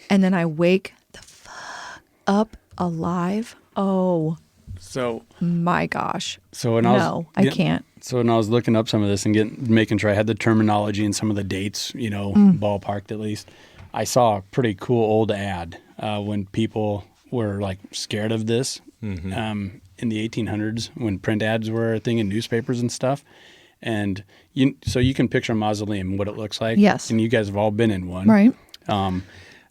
And then I wake the fuck up alive. Oh So my gosh. when I can't. So when I was looking up some of this and making sure I had the terminology and some of the dates, ballparked at least, I saw a pretty cool old ad when people were like scared of this in the 1800s when print ads were a thing in newspapers and stuff. And so you can picture a mausoleum, what it looks like. Yes. And you guys have all been in one. Right.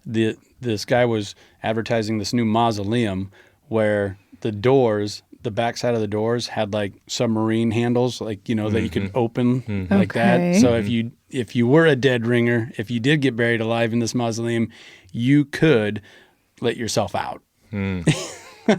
This guy was advertising this new mausoleum where the doors the backside of the doors had like submarine handles, like, that you could open like that. So if you were a dead ringer, if you did get buried alive in this mausoleum, you could let yourself out.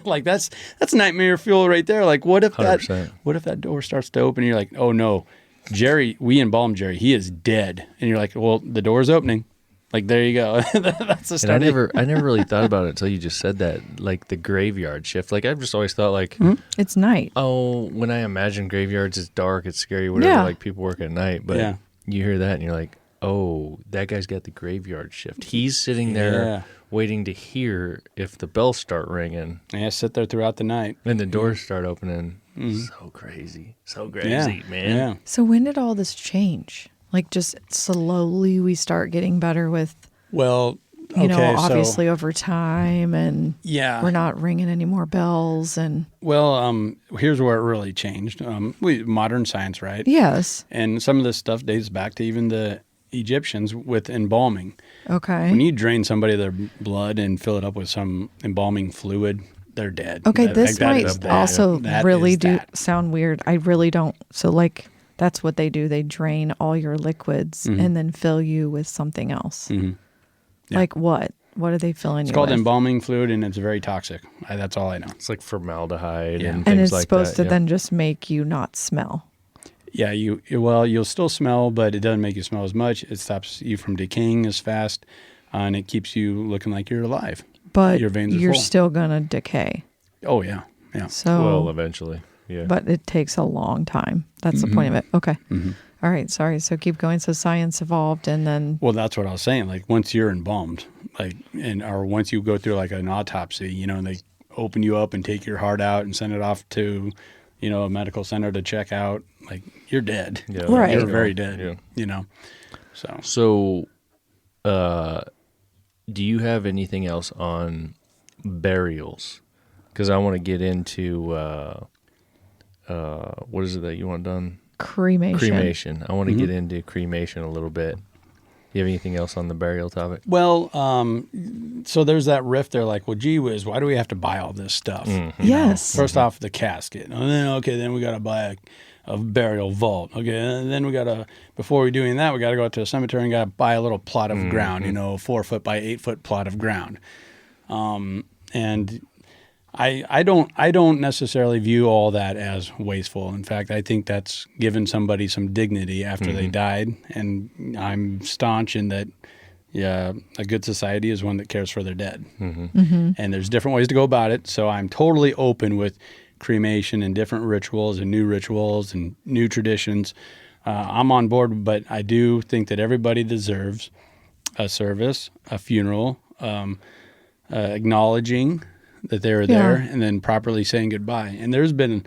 Like that's nightmare fuel right there. Like what if 100%. what if that door starts to open and you're like, oh no, Jerry, we embalmed Jerry, he is dead. And you're like, well, the door's opening. Like, there you go. That's the start. And I never really thought about it until you just said that, like the graveyard shift. Like, I've just always thought, like, it's night. Oh, when I imagine graveyards, it's dark, it's scary, whatever. Yeah. Like, people work at night. But you hear that and you're like, oh, that guy's got the graveyard shift. He's sitting there waiting to hear if the bells start ringing. Yeah, sit there throughout the night. And the doors start opening. So crazy. So crazy, man. Yeah. So when did all this change? Like, just slowly we start getting better with, well, obviously over time, and we're not ringing any more bells. And here's where it really changed. Modern science, right? Yes. And some of this stuff dates back to even the Egyptians with embalming. Okay. When you drain somebody of their blood and fill it up with some embalming fluid, they're dead. Okay, this might also really sound weird. I really don't. So, like, that's what they do. They drain all your liquids and then fill you with something else. Yeah. Like what? What are they filling you with? It's called embalming fluid, and it's very toxic. That's all I know. It's like formaldehyde and and things it's like supposed that. to then just make you not smell. Yeah, you'll still smell, but it doesn't make you smell as much. It stops you from decaying as fast, and it keeps you looking like you're alive. But your veins are you're full. still gonna decay. Oh yeah. So well, eventually. Yeah. But it takes a long time. That's the point of it. Okay. All right. Sorry. So keep going. So science evolved, and then. Well, that's what I was saying. Like once you're embalmed, or once you go through like an autopsy, and they open you up and take your heart out and send it off to, a medical center to check out, like you're dead. Yeah, right. You're very dead. Yeah. So, do you have anything else on burials? Because I want to get into what is it that you want done? Cremation. I want to get into cremation a little bit. You have anything else on the burial topic? Well, so there's that rift there, like, well, gee whiz, why do we have to buy all this stuff? Yes. First off, the casket. And then we got to buy a burial vault. Okay, and then before we do any of that, we got to go out to a cemetery and got to buy a little plot of ground, a 4 foot by 8 foot plot of ground. And I don't necessarily view all that as wasteful. In fact, I think that's given somebody some dignity after they died. And I'm staunch in that, a good society is one that cares for their dead. And there's different ways to go about it. So I'm totally open with cremation and different rituals and new traditions. I'm on board, but I do think that everybody deserves a service, a funeral, acknowledging that they were there, and then properly saying goodbye. And there's been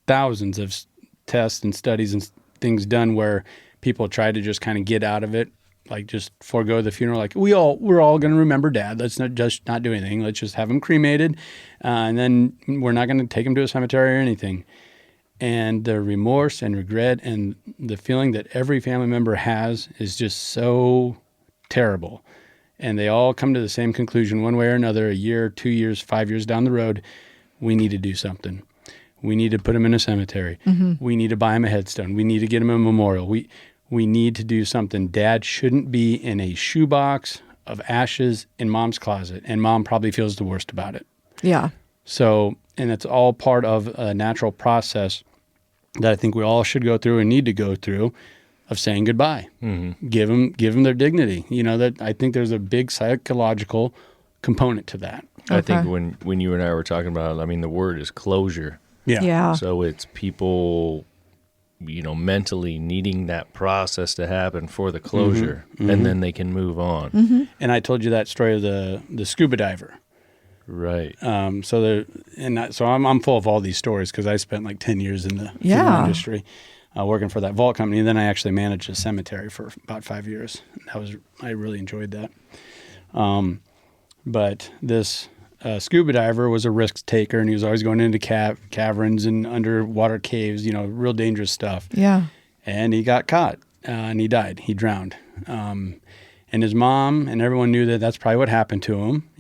thousands of tests and studies and things done where people try to just kind of get out of it, like just forego the funeral. Like we're all going to remember Dad. Let's not do anything. Let's just have him cremated, and then we're not going to take him to a cemetery or anything. And the remorse and regret and the feeling that every family member has is just so terrible. And they all come to the same conclusion one way or another, a year, 2 years, 5 years down the road, we need to do something. We need to put him in a cemetery. We need to buy him a headstone. We need to get him a memorial. We need to do something. Dad shouldn't be in a shoebox of ashes in Mom's closet, and Mom probably feels the worst about it. Yeah. So, and it's all part of a natural process that I think we all should go through and need to go through, of saying goodbye. Give them their dignity. That I think there's a big psychological component to that. I think when you and I were talking about it, I mean, the word is closure. Yeah. So it's people, mentally needing that process to happen for the closure, and then they can move on. And I told you that story of the scuba diver. Right. So I'm full of all these stories because I spent like 10 years in the funeral industry. Working for that vault company, and then I actually managed a cemetery for about 5 years. I really enjoyed that. But this scuba diver was a risk taker, and he was always going into caverns and underwater caves, real dangerous stuff. Yeah. And he got caught, and he died. He drowned. And his mom and everyone knew that that's probably what happened to him,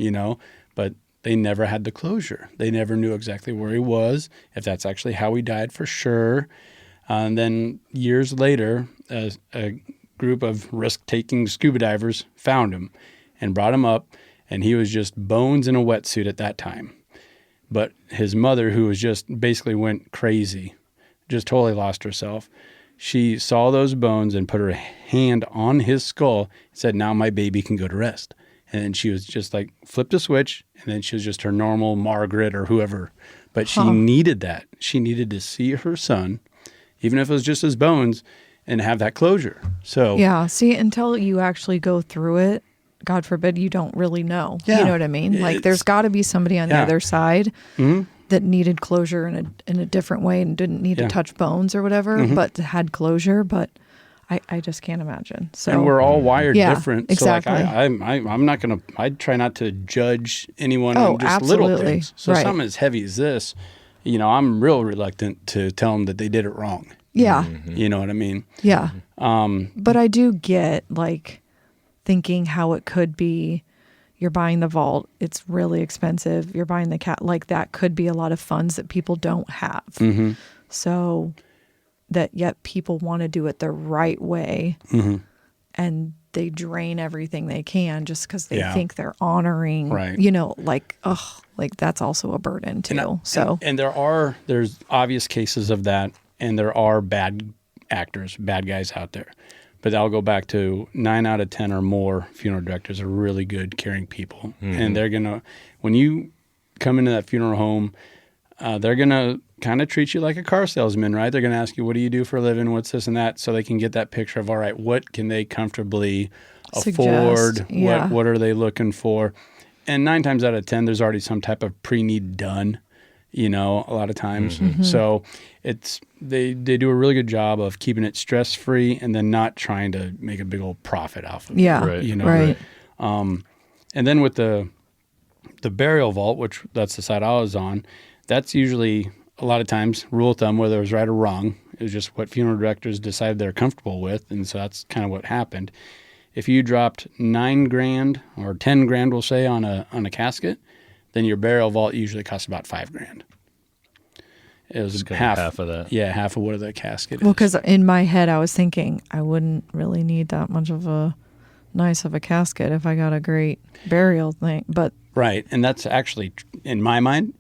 but they never had the closure. They never knew exactly where he was, if that's actually how he died for sure. And then years later, a group of risk-taking scuba divers found him and brought him up, and he was just bones in a wetsuit at that time. But his mother, who was just basically went crazy, just totally lost herself, she saw those bones and put her hand on his skull and said, now my baby can go to rest. And then she was just like, flipped a switch, and then she was just her normal Margaret or whoever. But she needed that. She needed to see her son, even if it was just his bones, and have that closure. So yeah, see, until you actually go through it, God forbid, you don't really know. Yeah. You know what I mean? Like, there's got to be somebody on the other side that needed closure in a different way and didn't need to touch bones or whatever, but had closure. But I just can't imagine. So, and we're all wired different. Exactly. So like I'm not gonna. I try not to judge anyone Oh, on just absolutely. little things. So Right. something as heavy as this, I'm real reluctant to tell them that they did it wrong. Yeah. You know what I mean? Yeah. But I do get like thinking how it could be. You're buying the vault. It's really expensive. You're buying the cat. Like, that could be a lot of funds that people don't have. So that yet people want to do it the right way, and they drain everything they can just because they think they're honoring, Right. like that's also a burden too. And there's obvious cases of that, and there are bad actors, bad guys out there. But I'll go back to 9 out of 10 or more funeral directors are really good caring people. And they're going to, when you come into that funeral home, they're going to kind of treat you like a car salesman, right? They're going to ask you, what do you do for a living? What's this and that? So they can get that picture of, all right, what can they comfortably afford? Yeah. What are they looking for? And 9 times out of 10, there's already some type of pre-need done, a lot of times. So they do a really good job of keeping it stress-free and then not trying to make a big old profit off of it. Yeah. Right. Right. And then with the burial vault, which that's the side I was on, that's usually a lot of times, rule of thumb, whether it was right or wrong, it was just what funeral directors decided they're comfortable with. And so that's kind of what happened. If you dropped $9,000 or $10,000, we'll say, on a casket, then your burial vault usually costs about $5,000. It was half of that. Yeah, half of what the casket is. Well, because in my head I was thinking I wouldn't really need that much of a casket if I got a great burial thing, but right, and that's actually in my mind.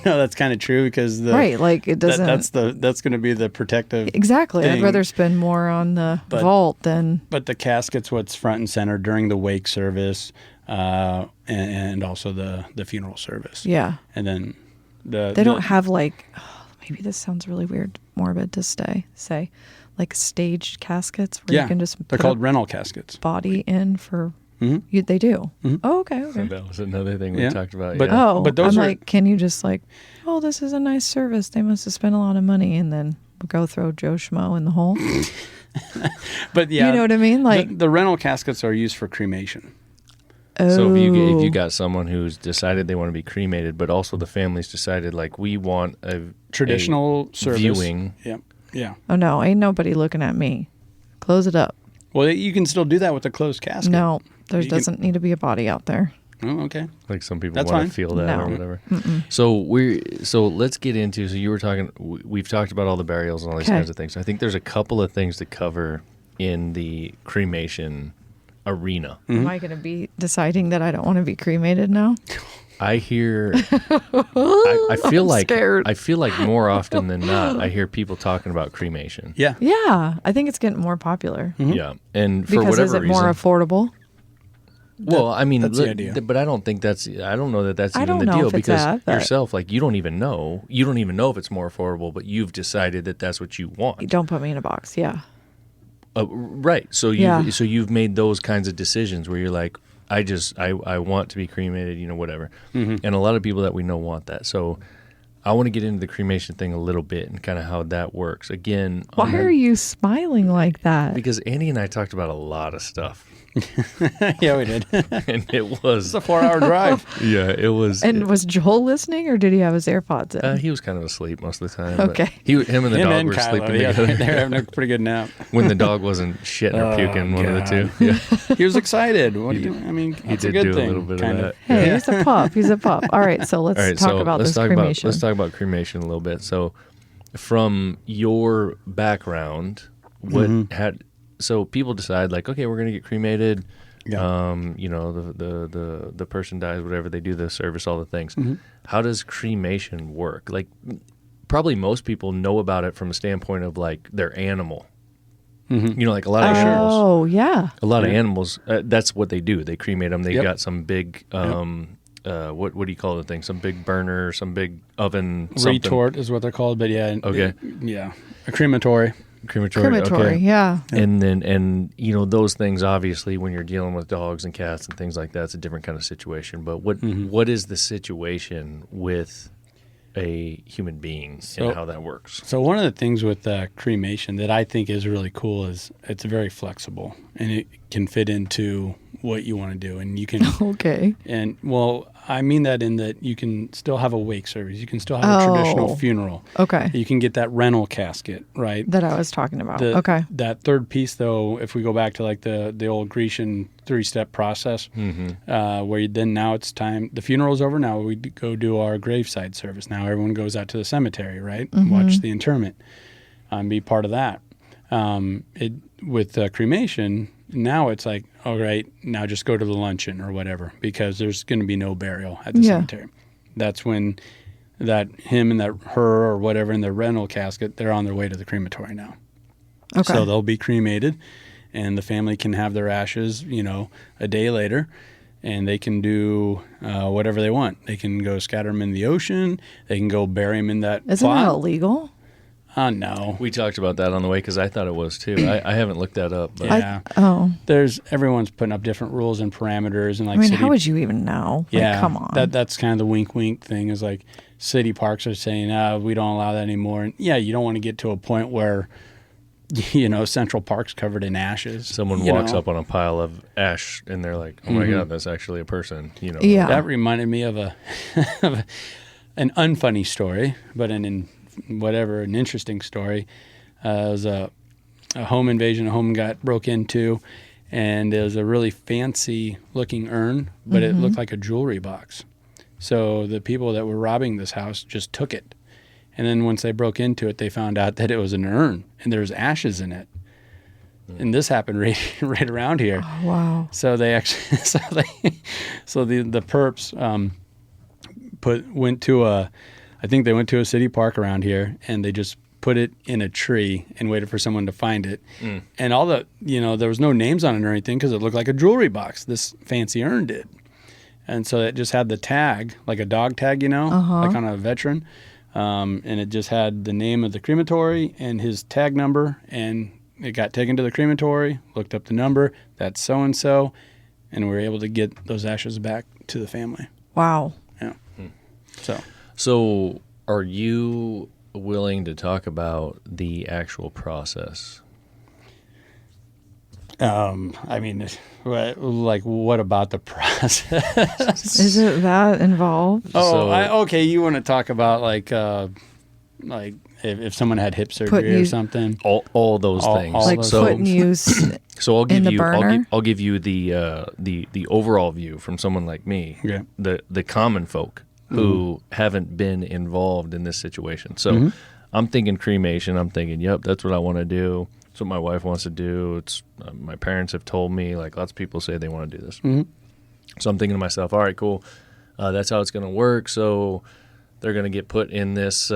That's kind of true because it doesn't. That's going to be the protective. Exactly. thing. I'd rather spend more on the vault than. But the casket's what's front and center during the wake service, and also the funeral service. Yeah. And then they don't have maybe this sounds really weird, morbid to say, like staged caskets where you can just. They're called rental caskets. Body in for. They do. Oh, okay. So that was another thing we talked about. But, yeah. those I'm can you just this is a nice service. They must have spent a lot of money, and then go throw Joe Schmo in the hole. But yeah, you know what I mean? Like the rental caskets are used for cremation. Oh. So if you got someone who's decided they want to be cremated, but also the family's decided we want a traditional service viewing. Yeah. Oh no, ain't nobody looking at me. Close it up. Well, you can still do that with a closed casket. No, there doesn't need to be a body out there. Oh, okay. Like some people That's want fine. to feel that No. or whatever. So let's get into. So you were talking. We've talked about all the burials and all these kinds of things. I think there's a couple of things to cover in the cremation arena. Am I going to be deciding that I don't want to be cremated now? I hear. I feel scared. I feel like more often than not, I hear people talking about cremation. Yeah. Yeah, I think it's getting more popular. Yeah, and for Because whatever is it reason, more affordable? well, I mean, that's the idea. but I don't think that's. I don't know that that's I even don't the know deal if it's because that, but- yourself, you don't even know. You don't even know if it's more affordable, but you've decided that that's what you want. Don't put me in a box. Yeah. Right. So you've made those kinds of decisions where you're like, I want to be cremated, whatever. And a lot of people that we know want that. So I want to get into the cremation thing a little bit and kind of how that works. Again, Why are you smiling like that? because Andy and I talked about a lot of stuff. Yeah, we did. And it was It's a 4-hour drive. Yeah, it was. And was Joel listening, or did he have his AirPods in? He was kind of asleep most of the time. Okay. Him and the dog were Kylo, sleeping yeah, together. They're having a pretty good nap. When the dog wasn't shitting or puking, one of the two. Yeah. He was excited. What do you? I mean, it's a did good do a thing. little bit of kind that. Hey, Yeah. he's a pup. He's a pup. All right, so let's All right, talk so about let's this talk cremation. let's talk about cremation a little bit. So, from your background, what had so people decide like, okay, we're gonna get cremated. Yeah. The person dies, whatever, they do the service, all the things. How does cremation work? Like, probably most people know about it from a standpoint of like their animal. Like a lot of animals. Oh, yeah. A lot of animals. That's what they do. They cremate them. They've Yep. got some big. What do you call the thing? Some big burner, some big oven. Something. Retort is what they're called, but yeah. Okay. A crematory. Crematory. Crematory, Okay. yeah. And then those things, obviously, when you're dealing with dogs and cats and things like that, it's a different kind of situation. But what is the situation with a human being and how that works? So one of the things with cremation that I think is really cool is it's very flexible and it can fit into what you want to do, and you can. Okay. And well, I mean that in that you can still have a wake service, you can still have a traditional funeral. Okay. You can get that rental casket, right? That I was talking about. Okay. That third piece, though, if we go back to like the old Grecian 3-step process, where now it's time. The funeral's over. Now we go do our graveside service. Now everyone goes out to the cemetery, right? Watch the interment, be part of that. With cremation, now it's like, all right, now just go to the luncheon or whatever, because there's going to be no burial at the cemetery. That's when him and her or whatever in their rental casket, they're on their way to the crematory now. Okay. So they'll be cremated, and the family can have their ashes, a day later, and they can do whatever they want. They can go scatter them in the ocean. They can go bury them in that Isn't plot. that illegal? No. We talked about that on the way because I thought it was too. I haven't looked that up. But Yeah. Everyone's putting up different rules and parameters, and like how would you even know? Yeah, Like, come on. That's kind of the wink thing, is like city parks are saying, we don't allow that anymore. And yeah, you don't want to get to a point where, Central Park's covered in ashes. Someone walks up on a pile of ash and they're like, oh my God, that's actually a person. Yeah. That reminded me of an unfunny story, but an interesting story. It was a home invasion. A home got broke into, and it was a really fancy looking urn, but it looked like a jewelry box. So the people that were robbing this house just took it. And then once they broke into it, they found out that it was an urn and there was ashes in it. And this happened right around here. Oh, wow. So they actually, the perps went to a city park around here, and they just put it in a tree and waited for someone to find it. And all there was no names on it or anything because it looked like a jewelry box. This fancy urn did. And so it just had the tag, like a dog tag, like on a veteran. And it just had the name of the crematory and his tag number, and it got taken to the crematory, looked up the number, that's so-and-so, and we were able to get those ashes back to the family. Wow. Yeah. So are you willing to talk about the actual process? What about the process? Is it that involved? Okay. You want to talk about like if someone had hip surgery or something? All those things. Like putting you So I'll give in the you burner? I'll give you the overall view from someone like me, the common folk who haven't been involved in this situation. So I'm thinking cremation. I'm thinking, yep, that's what I want to do. It's what my wife wants to do. It's my parents have told me, like lots of people say they want to do this. So I'm thinking to myself, all right, cool. That's how it's going to work. So they're going to get put in this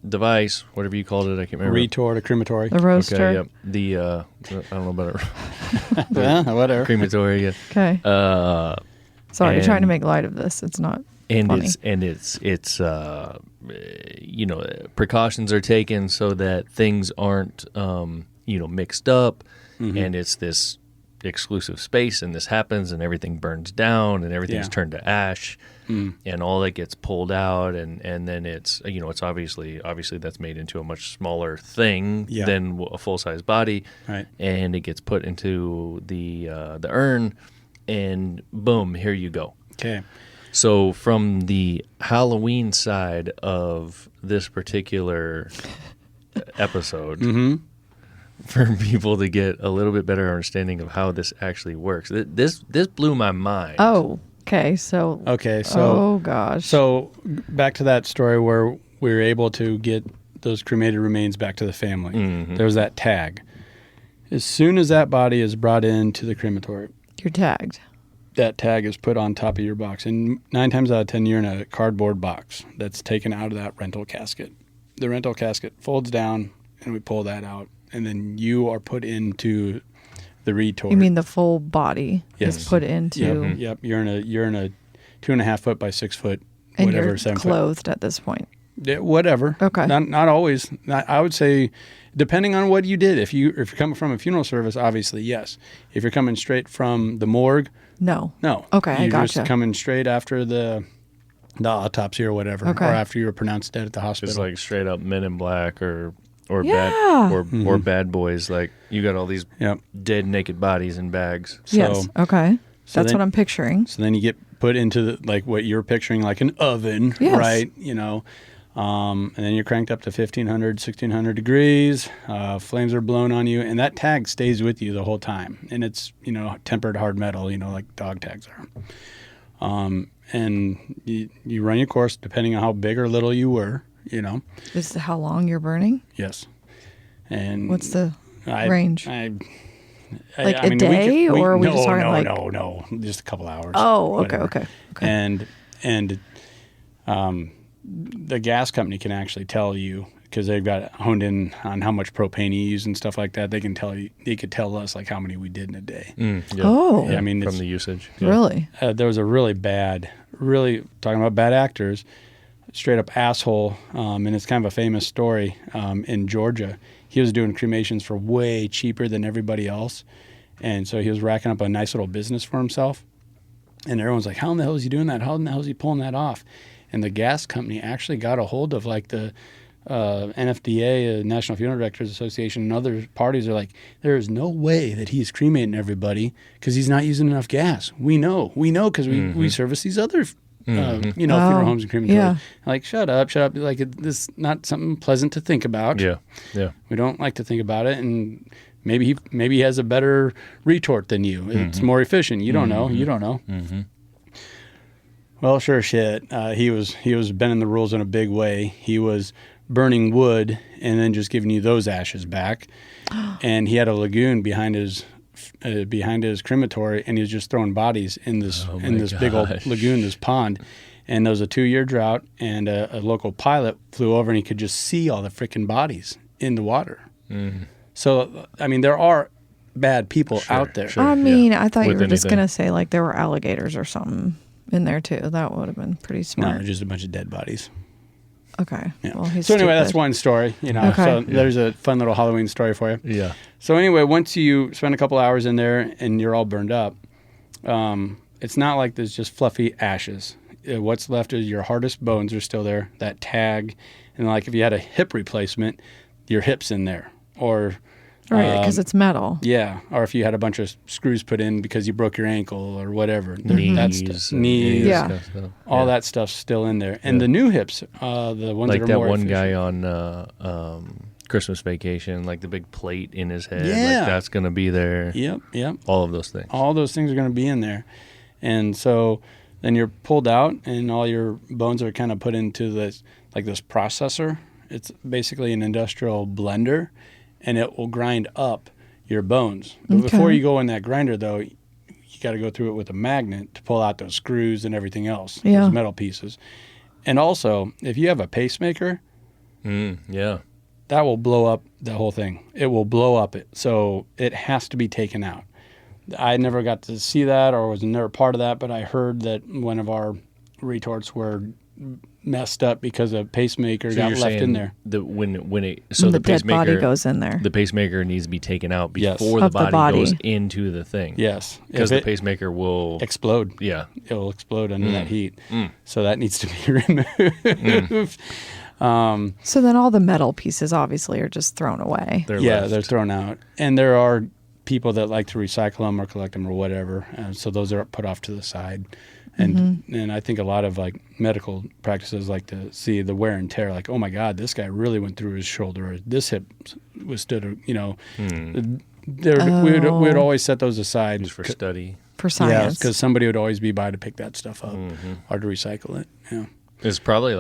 device, whatever you called it. I can't remember. Retort, a crematory. the roaster. Okay, yep. The I don't know about it. Yeah, whatever. Crematory. Yeah. Okay. Sorry, and- trying to make light of this. It's not funny. It's precautions are taken so that things aren't mixed up, and it's this exclusive space, and this happens, and everything burns down, and everything's turned to ash, and all that gets pulled out, and then it's it's obviously that's made into a much smaller thing than a full size body, right? And it gets put into the urn, and boom, here you go. Okay. So from the Halloween side of this particular episode, for people to get a little bit better understanding of how this actually works, this blew my mind. Oh, okay. So. Oh gosh. So back to that story where we were able to get those cremated remains back to the family. Mm-hmm. There was that tag. As soon as that body is brought into the crematory, you're tagged. That tag is put on top of your box. And 9 times out of 10, you're in a cardboard box that's taken out of that rental casket. The rental casket folds down, and we pull that out. And then you are put into the retort. You mean the full body Yes. is put into... Yep. You're in a 2.5 foot by 6 foot, And whatever, you're 7 clothed at this point. Yeah, whatever. Okay. Not always. I would say, depending on what you did. If you're coming from a funeral service, obviously yes. If you're coming straight from the morgue, no. You're Okay, I gotcha. just coming straight after the autopsy or whatever, Okay. or after you were pronounced dead at the hospital. It's like straight up Men in Black or Yeah. or Bad Boys. Like you got all these dead naked bodies in bags. Yes. Okay. That's what I'm picturing. So then you get put into like what you're picturing, like an oven, Yes. right? And then you're cranked up to 1,500, 1,600 degrees. Flames are blown on you, and that tag stays with you the whole time. And it's tempered hard metal, like dog tags are. And you run your course depending on how big or little you were. Is how long you're burning? Yes. And what's the range? I Like mean, a day, or are we just talking like... No, just a couple hours. Oh, whatever. okay. And the gas company can actually tell you, because they've got honed in on how much propane you use and stuff like that. They can tell you. They could tell us like how many we did in a day. Oh, I mean, from the usage. Really? There was a really talking about bad actors, straight up asshole, and it's kind of a famous story in Georgia. He was doing cremations for way cheaper than everybody else, and so he was racking up a nice little business for himself. And everyone's like, how in the hell is he doing that? How in the hell is he pulling that off? And the gas company actually got a hold of like the NFDA, National Funeral Directors Association, and other parties are like, there is no way that he's cremating everybody because he's not using enough gas. We know because we service these other funeral homes and crematories. Yeah. Like, shut up. Like, this is not something pleasant to think about. Yeah. We don't like to think about it, and maybe he has a better retort than you. It's more efficient. You don't know. You don't know. Well, sure shit. He was bending the rules in a big way. He was burning wood and then just giving you those ashes back. And he had a lagoon behind his crematory, and he was just throwing bodies in this big old lagoon, this pond. And there was a 2-year drought, and a local pilot flew over, and he could just see all the freaking bodies in the water. So, I mean, there are bad people out there. I mean, I thought you were just going to say like there were alligators or something in there too. That would have been pretty smart. No, just a bunch of dead bodies. Okay. Yeah. Well, he's so anyway, stupid. that's one story. Okay. So there's a fun little Halloween story for you. Yeah. So anyway, once you spend a couple hours in there and you're all burned up, it's not like there's just fluffy ashes. What's left is your hardest bones are still there, that tag, and like if you had a hip replacement, your hip's in there, or right, because it's metal. yeah, or if you had a bunch of screws put in because you broke your ankle or whatever, Knees. Yeah. all that stuff's still in there, and the new hips, the ones Like that are that more one efficient. guy on Christmas Vacation, like the big plate in his head. Yeah. Like that's going to be there. Yep. All of those things. All those things are going to be in there. And so then you're pulled out and all your bones are kind of put into this processor. It's basically an industrial blender, and it will grind up your bones. But Okay. before you go in that grinder, though, you got to go through it with a magnet to pull out those screws and everything else, Yeah. those metal pieces. And also, if you have a pacemaker, Yeah. that will blow up the whole thing. It will blow up it. So it has to be taken out. I never got to see that or was never part of that, but I heard that one of our retorts were messed up because a pacemaker got left in there. When the dead pacemaker body goes in there. the pacemaker needs to be taken out Yes. before Of the the body goes body. into the thing. Yes. Because If the it pacemaker will explode. Yeah. It'll explode under that heat. Mm. So that needs to be removed. So then all the metal pieces obviously are just thrown away. They're thrown out. And there are people that like to recycle them or collect them or whatever. So those are put off to the side. And I think a lot of like medical practices like to see the wear and tear. Like, oh my God, this guy really went through his shoulder. Or this hip withstood. We would always set those aside Just for study. For science. because somebody would always be by to pick that stuff up or to recycle it. Yeah. It's probably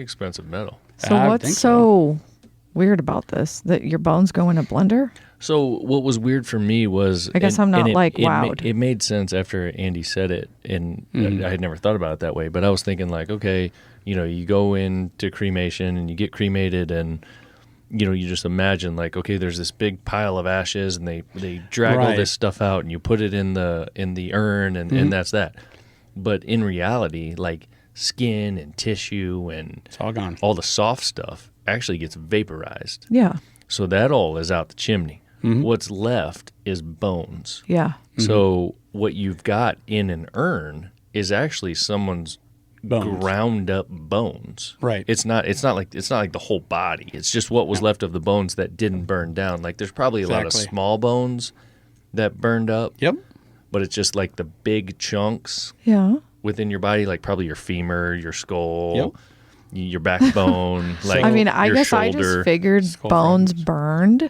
expensive metal. So I what's think so weird about this? That your bones go in a blender? So what was weird for me was I guess I'm not wowed. It made sense after Andy said it, and I had never thought about it that way. But I was thinking like, okay, you go into cremation and you get cremated, and you just imagine like, okay, there's this big pile of ashes, and they drag all this stuff out, and you put it in the urn, and that's that. But in reality, like skin and tissue and It's all gone. all the soft stuff actually gets vaporized. Yeah. So that all is out the chimney. What's left is bones. Yeah. So what you've got in an urn is actually someone's Bones. ground up bones. Right. It's not like the whole body. It's just what was left of the bones that didn't burn down. Like there's probably a lot of Exactly. small bones that burned up. Yep. But it's just like the big chunks Yeah. within your body, like probably your femur, your skull, Yep. your backbone, like I mean, I your guess shoulder. I just figured Skull bones fragments. burned.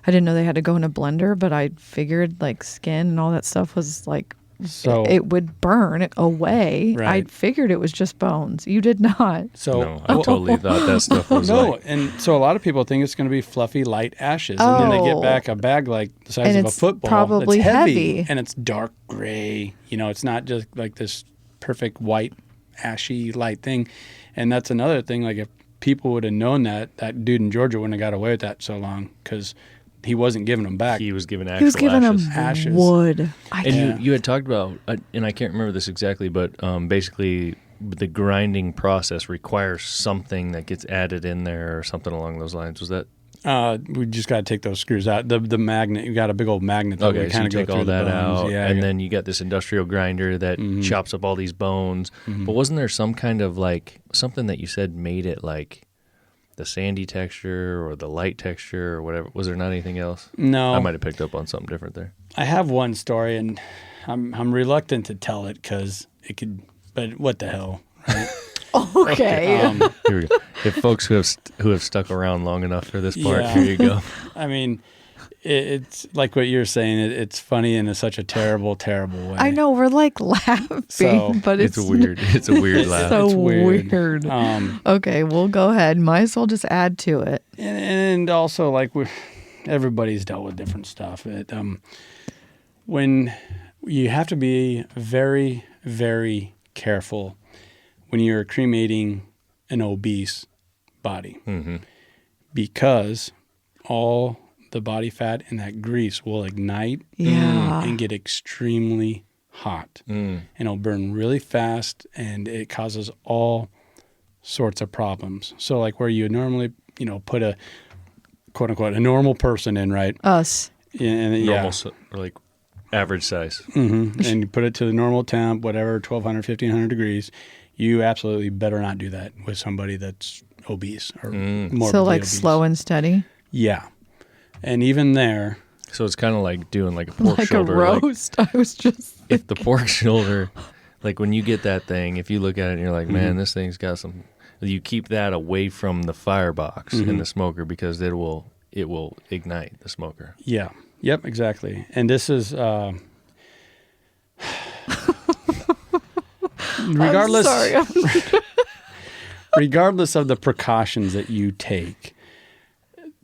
I didn't know they had to go in a blender, but I figured like skin and all that stuff was like So it would burn away. I Right. figured it was just bones. You did not. So No, I totally thought that stuff was no, like, and so a lot of people think it's going to be fluffy, light ashes, and then they get Oh. back a bag like the size And of a it's football. probably that's heavy. and it's dark gray. It's not just like this perfect white, ashy, light thing. And that's another thing. Like if people would have known that dude in Georgia wouldn't have got away with that so long because he wasn't giving them back. he was given actual He was giving ashes. them Ashes. wood. And you had talked about, and I can't remember this exactly, but basically the grinding process requires something that gets added in there or something along those lines. Was that? We just got to take those screws out. The magnet, you got a big old magnet that Okay, we so kind you of go take all through the that bones. out, Yeah, and then you got this industrial grinder that chops up all these bones. But wasn't there some kind of like something that you said made it like the sandy texture or the light texture or whatever? Was there not anything else? no, I might have picked up on something different there. I have one story, and I'm reluctant to tell it because it could. But what the hell? Right? Okay. Here we go. If folks who have stuck around long enough for this part, Yeah. here you go. I mean, it's like what you're saying. It's funny in such a terrible, terrible way. I know we're like laughing, So, but It's a weird laugh. so It's weird. weird. Okay, we'll go ahead. Might as well just add to it. And also like everybody's dealt with different stuff. When you have to be very, very careful when you're cremating an obese body, because all the body fat and that grease will ignite Yeah. and get extremely hot, and it'll burn really fast, and it causes all sorts of problems. So like where you normally put a quote unquote a normal person in, right? Us. And Normal, or like average size. and you put it to the normal temp, whatever, 1,200, 1,500 degrees. You absolutely better not do that with somebody that's obese or morbidly So like obese. slow and steady. Yeah. And even there, So it's kind of like doing like a pork Like shoulder. a roast. I was just If the pork shoulder, like when you get that thing, if you look at it and you're like, man, this thing's got some. You keep that away from the firebox in the smoker because it will ignite the smoker. yeah. Yep, exactly. And this is regardless I'm sorry. regardless of the precautions that you take,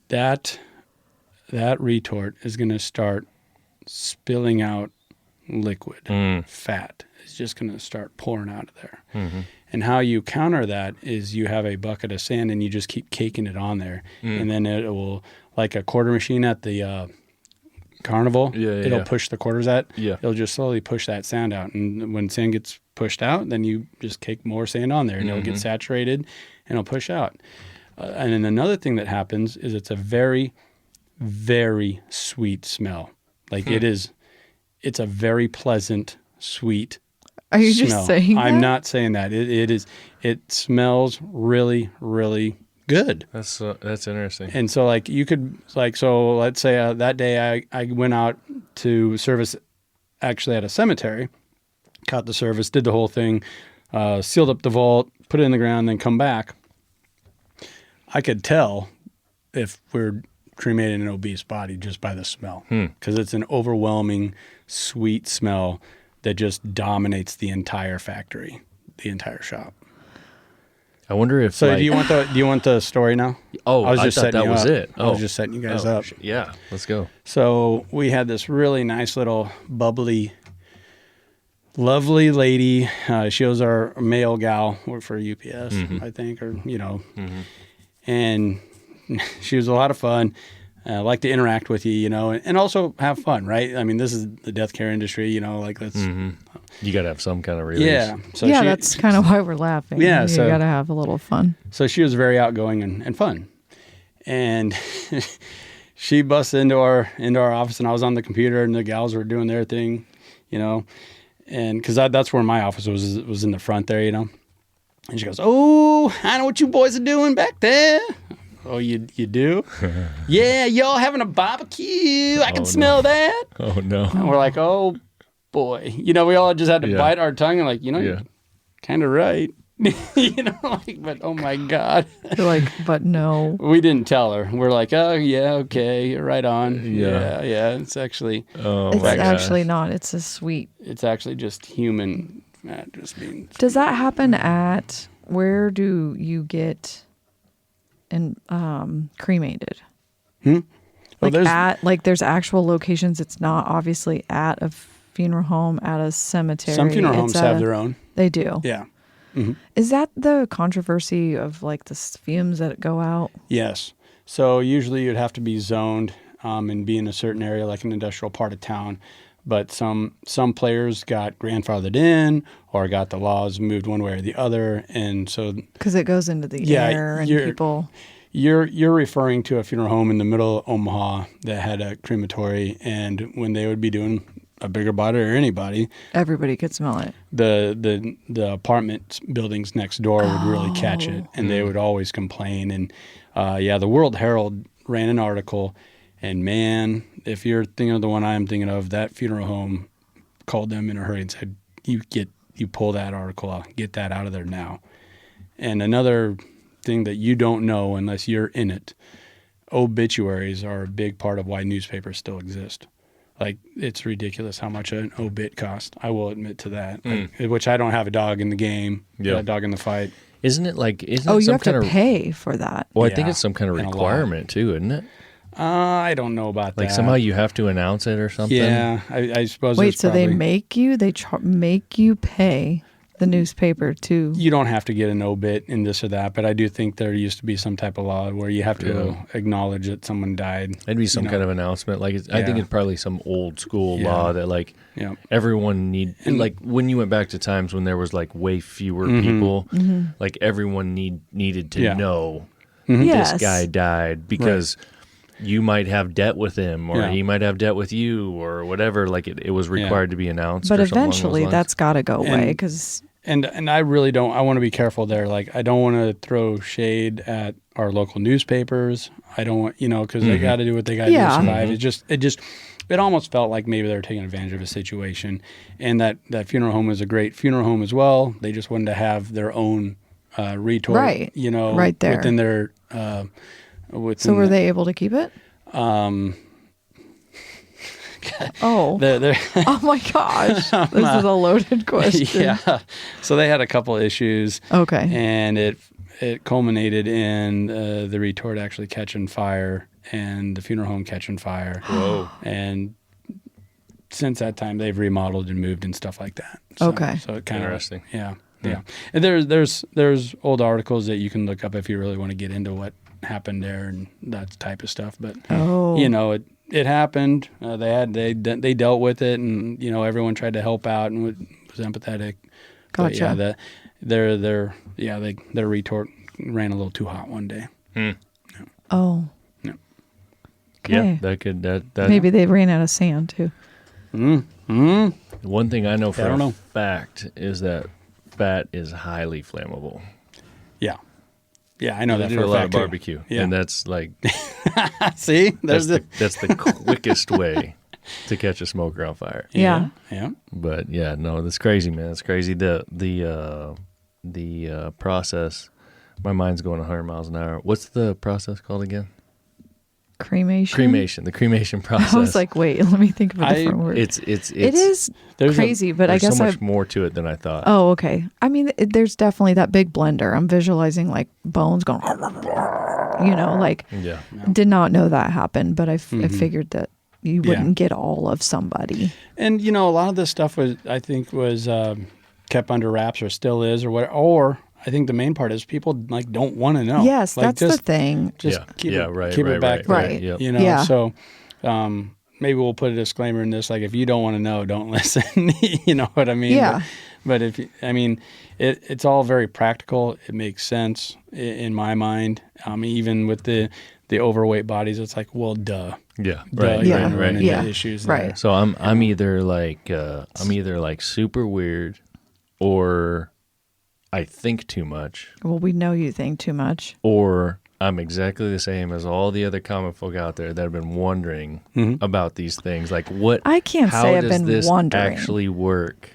that retort is going to start spilling out liquid. Fat is just going to start pouring out of there. And how you counter that is you have a bucket of sand and you just keep caking it on there. And then it will, like a quarter machine at the carnival, it'll push the quarters at. Yeah. It'll just slowly push that sand out. And when sand gets pushed out, then you just cake more sand on there and it'll get saturated and it'll push out. And then another thing that happens is it's a very, very sweet smell. Like it's a very pleasant, sweet Are you smell. just saying that? I'm not saying that. It smells really, really good. That's interesting. And so like you could so let's say that day I went out to service actually at a cemetery, caught the service, did the whole thing, sealed up the vault, put it in the ground, then come back. I could tell if we're cremating an obese body just by the smell, because it's an overwhelming sweet smell that just dominates the entire factory, the entire shop. I wonder if. So do you want the story now? Oh, I thought that was it. Oh. I was just setting you guys up. Yeah, let's go. So we had this really nice little bubbly, lovely lady. She was our mail gal, worked for UPS, I think, or and she was a lot of fun. Like to interact with you, and also have fun, right? I mean, this is the death care industry, like that's You got to have some kind of release. yeah. So that's kind of why we're laughing. Yeah, you so- got to have a little fun. So she was very outgoing and fun, and she busted into our office, and I was on the computer, and the gals were doing their thing, and because that's where my office was in the front there, And she goes, "Oh, I know what you boys are doing back there." Oh, you do? Yeah, y'all having a barbecue. I can smell that. Oh no. And we're like, oh boy. We all just had to bite our tongue and like, you're kind of right. But oh my God. You're like, but no. We didn't tell her. We're like, oh yeah, okay, you're right on. Yeah. Yeah. It's actually, It's actually not. It's a sweet. it's actually just human. Just being. Does that happen at, where do you get cremated? Well, There's actual locations. It's not obviously at a funeral home, at a cemetery. some funeral homes It's have their own. They do. Yeah. Is that the controversy of like the fumes that go out? Yes. So usually you'd have to be zoned and be in a certain area, like an industrial part of town. But some players got grandfathered in or got the laws moved one way or the other, and so Because it goes into the air and people. You're referring to a funeral home in the middle of Omaha that had a crematory, and when they would be doing a bigger body or anybody, Everybody could smell it. the apartment buildings next door would really catch it, and they would always complain. And the World Herald ran an article, and man, if you're thinking of the one I'm thinking of, that funeral home called them in a hurry and said, you pull that article out, get that out of there now. And another thing that you don't know unless you're in it, obituaries are a big part of why newspapers still exist. Like, it's ridiculous how much an obit costs. I will admit to that. Which I don't have a dog in the game, a dog in the fight. Isn't it You some have kind to pay for that. Well, I think Yeah, it's some kind of and a lot. requirement too, isn't it? I don't know about that. Like somehow you have to announce it or something. Yeah, I suppose. Wait, it's so they probably- make you? They make you pay the newspaper to? You don't have to get an obit in this or that, but I do think there used to be some type of law where you have to acknowledge that someone died. It'd be some kind of announcement. Like I think it's probably some old school law that like everyone and like when you went back to times when there was like way fewer people, like everyone needed to know Yes. this guy died because you might have debt with him or he might have debt with you or whatever. Like it was required to be announced. But or something along those eventually lines. that's got to go away because. And I really don't. I want to be careful there. Like, I don't want to throw shade at our local newspapers. I don't want, because they got to do what they got to do to survive. It almost felt like maybe they were taking advantage of a situation. And that funeral home is a great funeral home as well. They just wanted to have their own retort, Right. Right there. within their. So were they able to keep it? Oh. Oh my gosh. This is a loaded question. Yeah. So they had a couple issues. Okay. And it culminated in the retort actually catching fire and the funeral home catching fire. Whoa. And since that time, they've remodeled and moved and stuff like that. Okay. So it kind of Interesting. Yeah. Yeah. And there's old articles that you can look up if you really want to get into what happened there and that type of stuff. But it happened. They dealt with it, and everyone tried to help out and was empathetic. Gotcha. But their retort ran a little too hot one day. Oh. Yeah. Okay. Yeah, that Maybe they ran out of sand too. One thing I know for I don't know. fact is that fat is highly flammable. Yeah. Yeah, I know They that do for a a lot fact of too. barbecue, Yeah. and that's like See, that's the quickest way to catch a smoker on fire. Yeah. Yeah. But yeah, no, that's crazy, man. That's crazy. The process. My mind's going 100 miles an hour. What's the process called again? Cremation. Cremation. The cremation process. I was like, wait, let me think of a different word. It is there's crazy, but I There's guess so much more to it than I thought. Oh, okay. I mean, there's definitely that big blender. I'm visualizing like bones going, like Yeah. did not know that happened, but I figured that you wouldn't Yeah. get all of somebody. And a lot of this stuff was kept under wraps or still is or I think the main part is people like don't want to know. Yes, Like, that's the thing. Just Yeah. keep Yeah, it, right, keep right, it back. right, Right. Yep. Yeah. So maybe we'll put a disclaimer in this, like if you don't want to know, don't listen. You know what I mean? Yeah. But if it's all very practical. It makes sense in my mind. Even with the overweight bodies, it's like, well, duh. Yeah. Duh, Right. you're Yeah. gonna run into Yeah. issues Right. there. So I'm either like super weird, or I think too much, Well, we know you think too much. or I'm exactly the same as all the other common folk out there that have been wondering about these things. Like I can't how say I've does been this wondering. actually work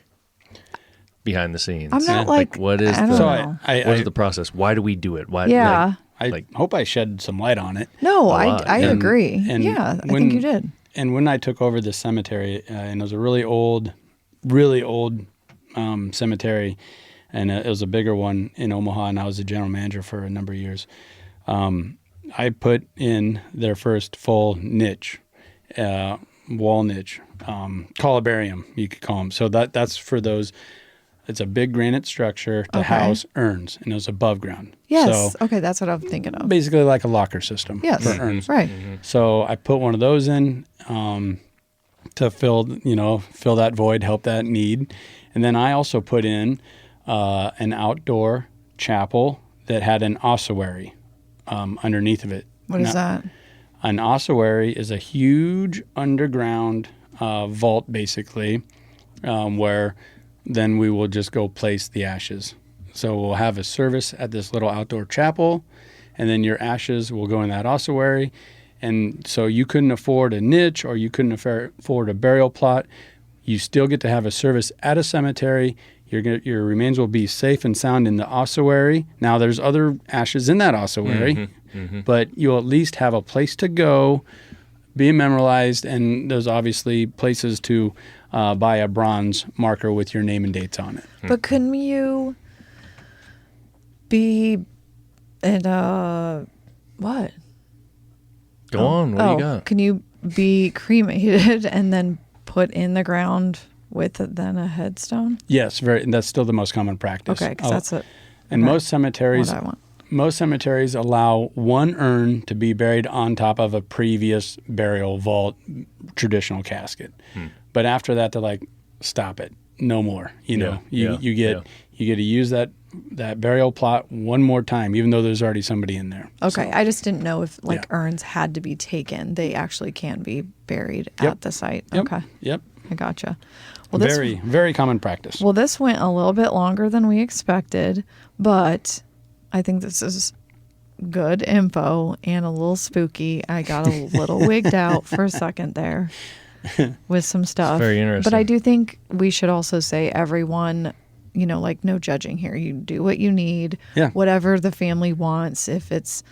behind the scenes? I'm not like what is I don't the know. what is the process? Why do we do it? Why? Yeah. I hope I shed some light on it. No, lot. I And- agree. and Yeah, I when- think you did. And when I took over the cemetery, and it was a really old cemetery, and it was a bigger one in Omaha, and I was the general manager for a number of years. I put in their first full niche, wall niche, columbarium, you could call them. So that's for those. It's a big granite structure to Okay. house urns, and it was above ground. Yes. So Okay, that's what I'm thinking of. basically like a locker system Yes. for urns. Right. So I put one of those in to fill that void, help that need. And then I also put in an outdoor chapel that had an ossuary underneath of it. What is that? An ossuary is a huge underground vault, basically, where then we will just go place the ashes. So we'll have a service at this little outdoor chapel, and then your ashes will go in that ossuary. And so you couldn't afford a niche, or you couldn't afford a burial plot. You still get to have a service at a cemetery. Your remains will be safe and sound in the ossuary. Now there's other ashes in that ossuary, but you'll at least have a place to go, be memorialized, and there's obviously places to buy a bronze marker with your name and dates on it. But couldn't you be in what? Go on. What do you got? Can you be cremated and then put in the ground with then a headstone? Yes, and that's still the most common practice. Okay, because that's And most cemeteries, what I want. most cemeteries allow one urn to be buried on top of a previous burial vault traditional casket. But after that, they're like, stop it, no more. You get to use that burial plot one more time, even though there's already somebody in there. Okay, So, I just didn't know if Yeah. urns had to be taken. They actually can be buried Yep. at the site. Yep. Okay, Yep. I gotcha. Well, Very, very common practice. Well, this went a little bit longer than we expected, but I think this is good info and a little spooky. I got a little wigged out for a second there with some stuff. very interesting. But I do think we should also say everyone, like no judging here. You do what you need, Yeah. whatever the family wants, if it's,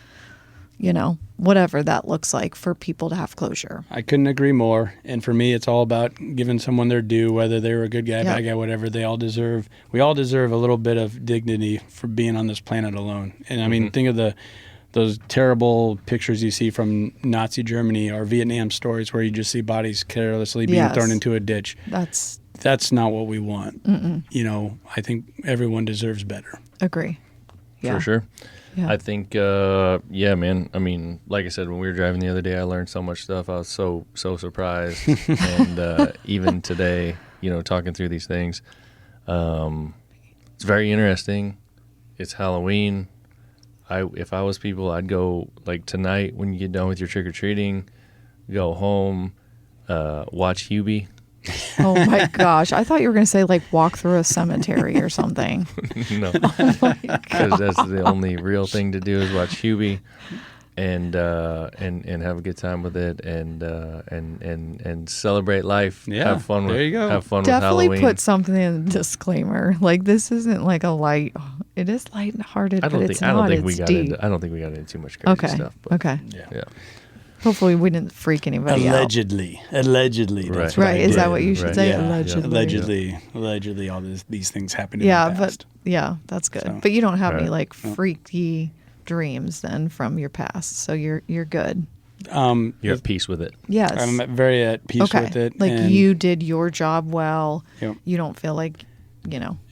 whatever that looks like for people to have closure. I couldn't agree more. And for me, it's all about giving someone their due, whether they were a good guy, Yep. bad guy, whatever. We all deserve a little bit of dignity for being on this planet alone. And I mean, think of those terrible pictures you see from Nazi Germany or Vietnam stories where you just see bodies carelessly being Yes. thrown into a ditch. That's not what we want. I think everyone deserves better. agree. Yeah. For sure. Yeah. I think, man. I mean, like I said, when we were driving the other day, I learned so much stuff. I was so surprised. And even today, talking through these things, it's very interesting. It's Halloween. If I was people, I'd go like tonight when you get done with your trick or treating, go home, watch Hubie. Oh my gosh! I thought you were going to say like walk through a cemetery or something. No, Oh my because god! that's the only real thing to do is watch Hubie, and have a good time with it, and celebrate life. Yeah, have fun with there you go. have fun Definitely with Halloween. put something in the disclaimer. Like this isn't like a light. It is lighthearted, but it's not. I don't think It's we got deep. into. I don't think we got into too much crazy Okay. stuff. But, Okay. Yeah. Hopefully, we didn't freak anybody out. Allegedly. That's Right. what Right? I Is did. that what you should Right. say? Yeah. Allegedly. Allegedly, all these things happened in Yeah, the past. but yeah, that's good. So- But you don't have any Right. like freaky dreams then from your past, so you're good. You're at peace with it. Yes. I'm very at peace okay. with it. Like and, you did your job well. Yep. You don't feel like,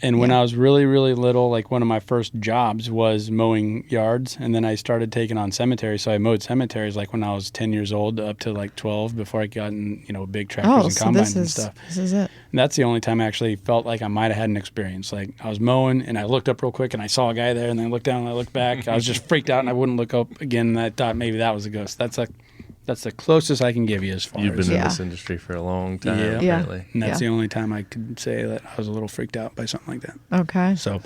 And when yeah. I was really, really little, like one of my first jobs was mowing yards, and then I started taking on cemeteries. So I mowed cemeteries like when I was 10 years old up to like 12 before I got in, big tractors and so combines this and is stuff. this is it. And that's the only time I actually felt like I might have had an experience. Like I was mowing and I looked up real quick and I saw a guy there, and then I looked down and I looked back. I was just freaked out and I wouldn't look up again. And I thought maybe that was a ghost. That's the closest I can give you as far You've as. been in Yeah. this industry for a long time, Yeah. Yeah. apparently. And that's Yeah. the only time I could say that I was a little freaked out by something like that. Okay. So, All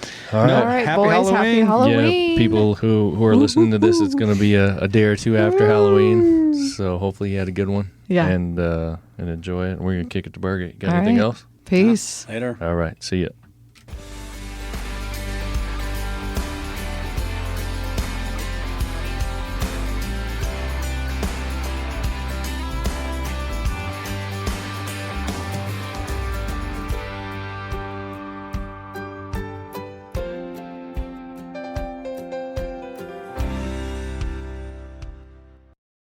right. All right, happy boys. Happy Halloween. Halloween. Yeah, people who are listening to this, it's going to be a day or two after Halloween. So hopefully you had a good one. Yeah. And enjoy it. We're going to kick it to Burger. Got All anything right. else? Peace. later. All right. See ya.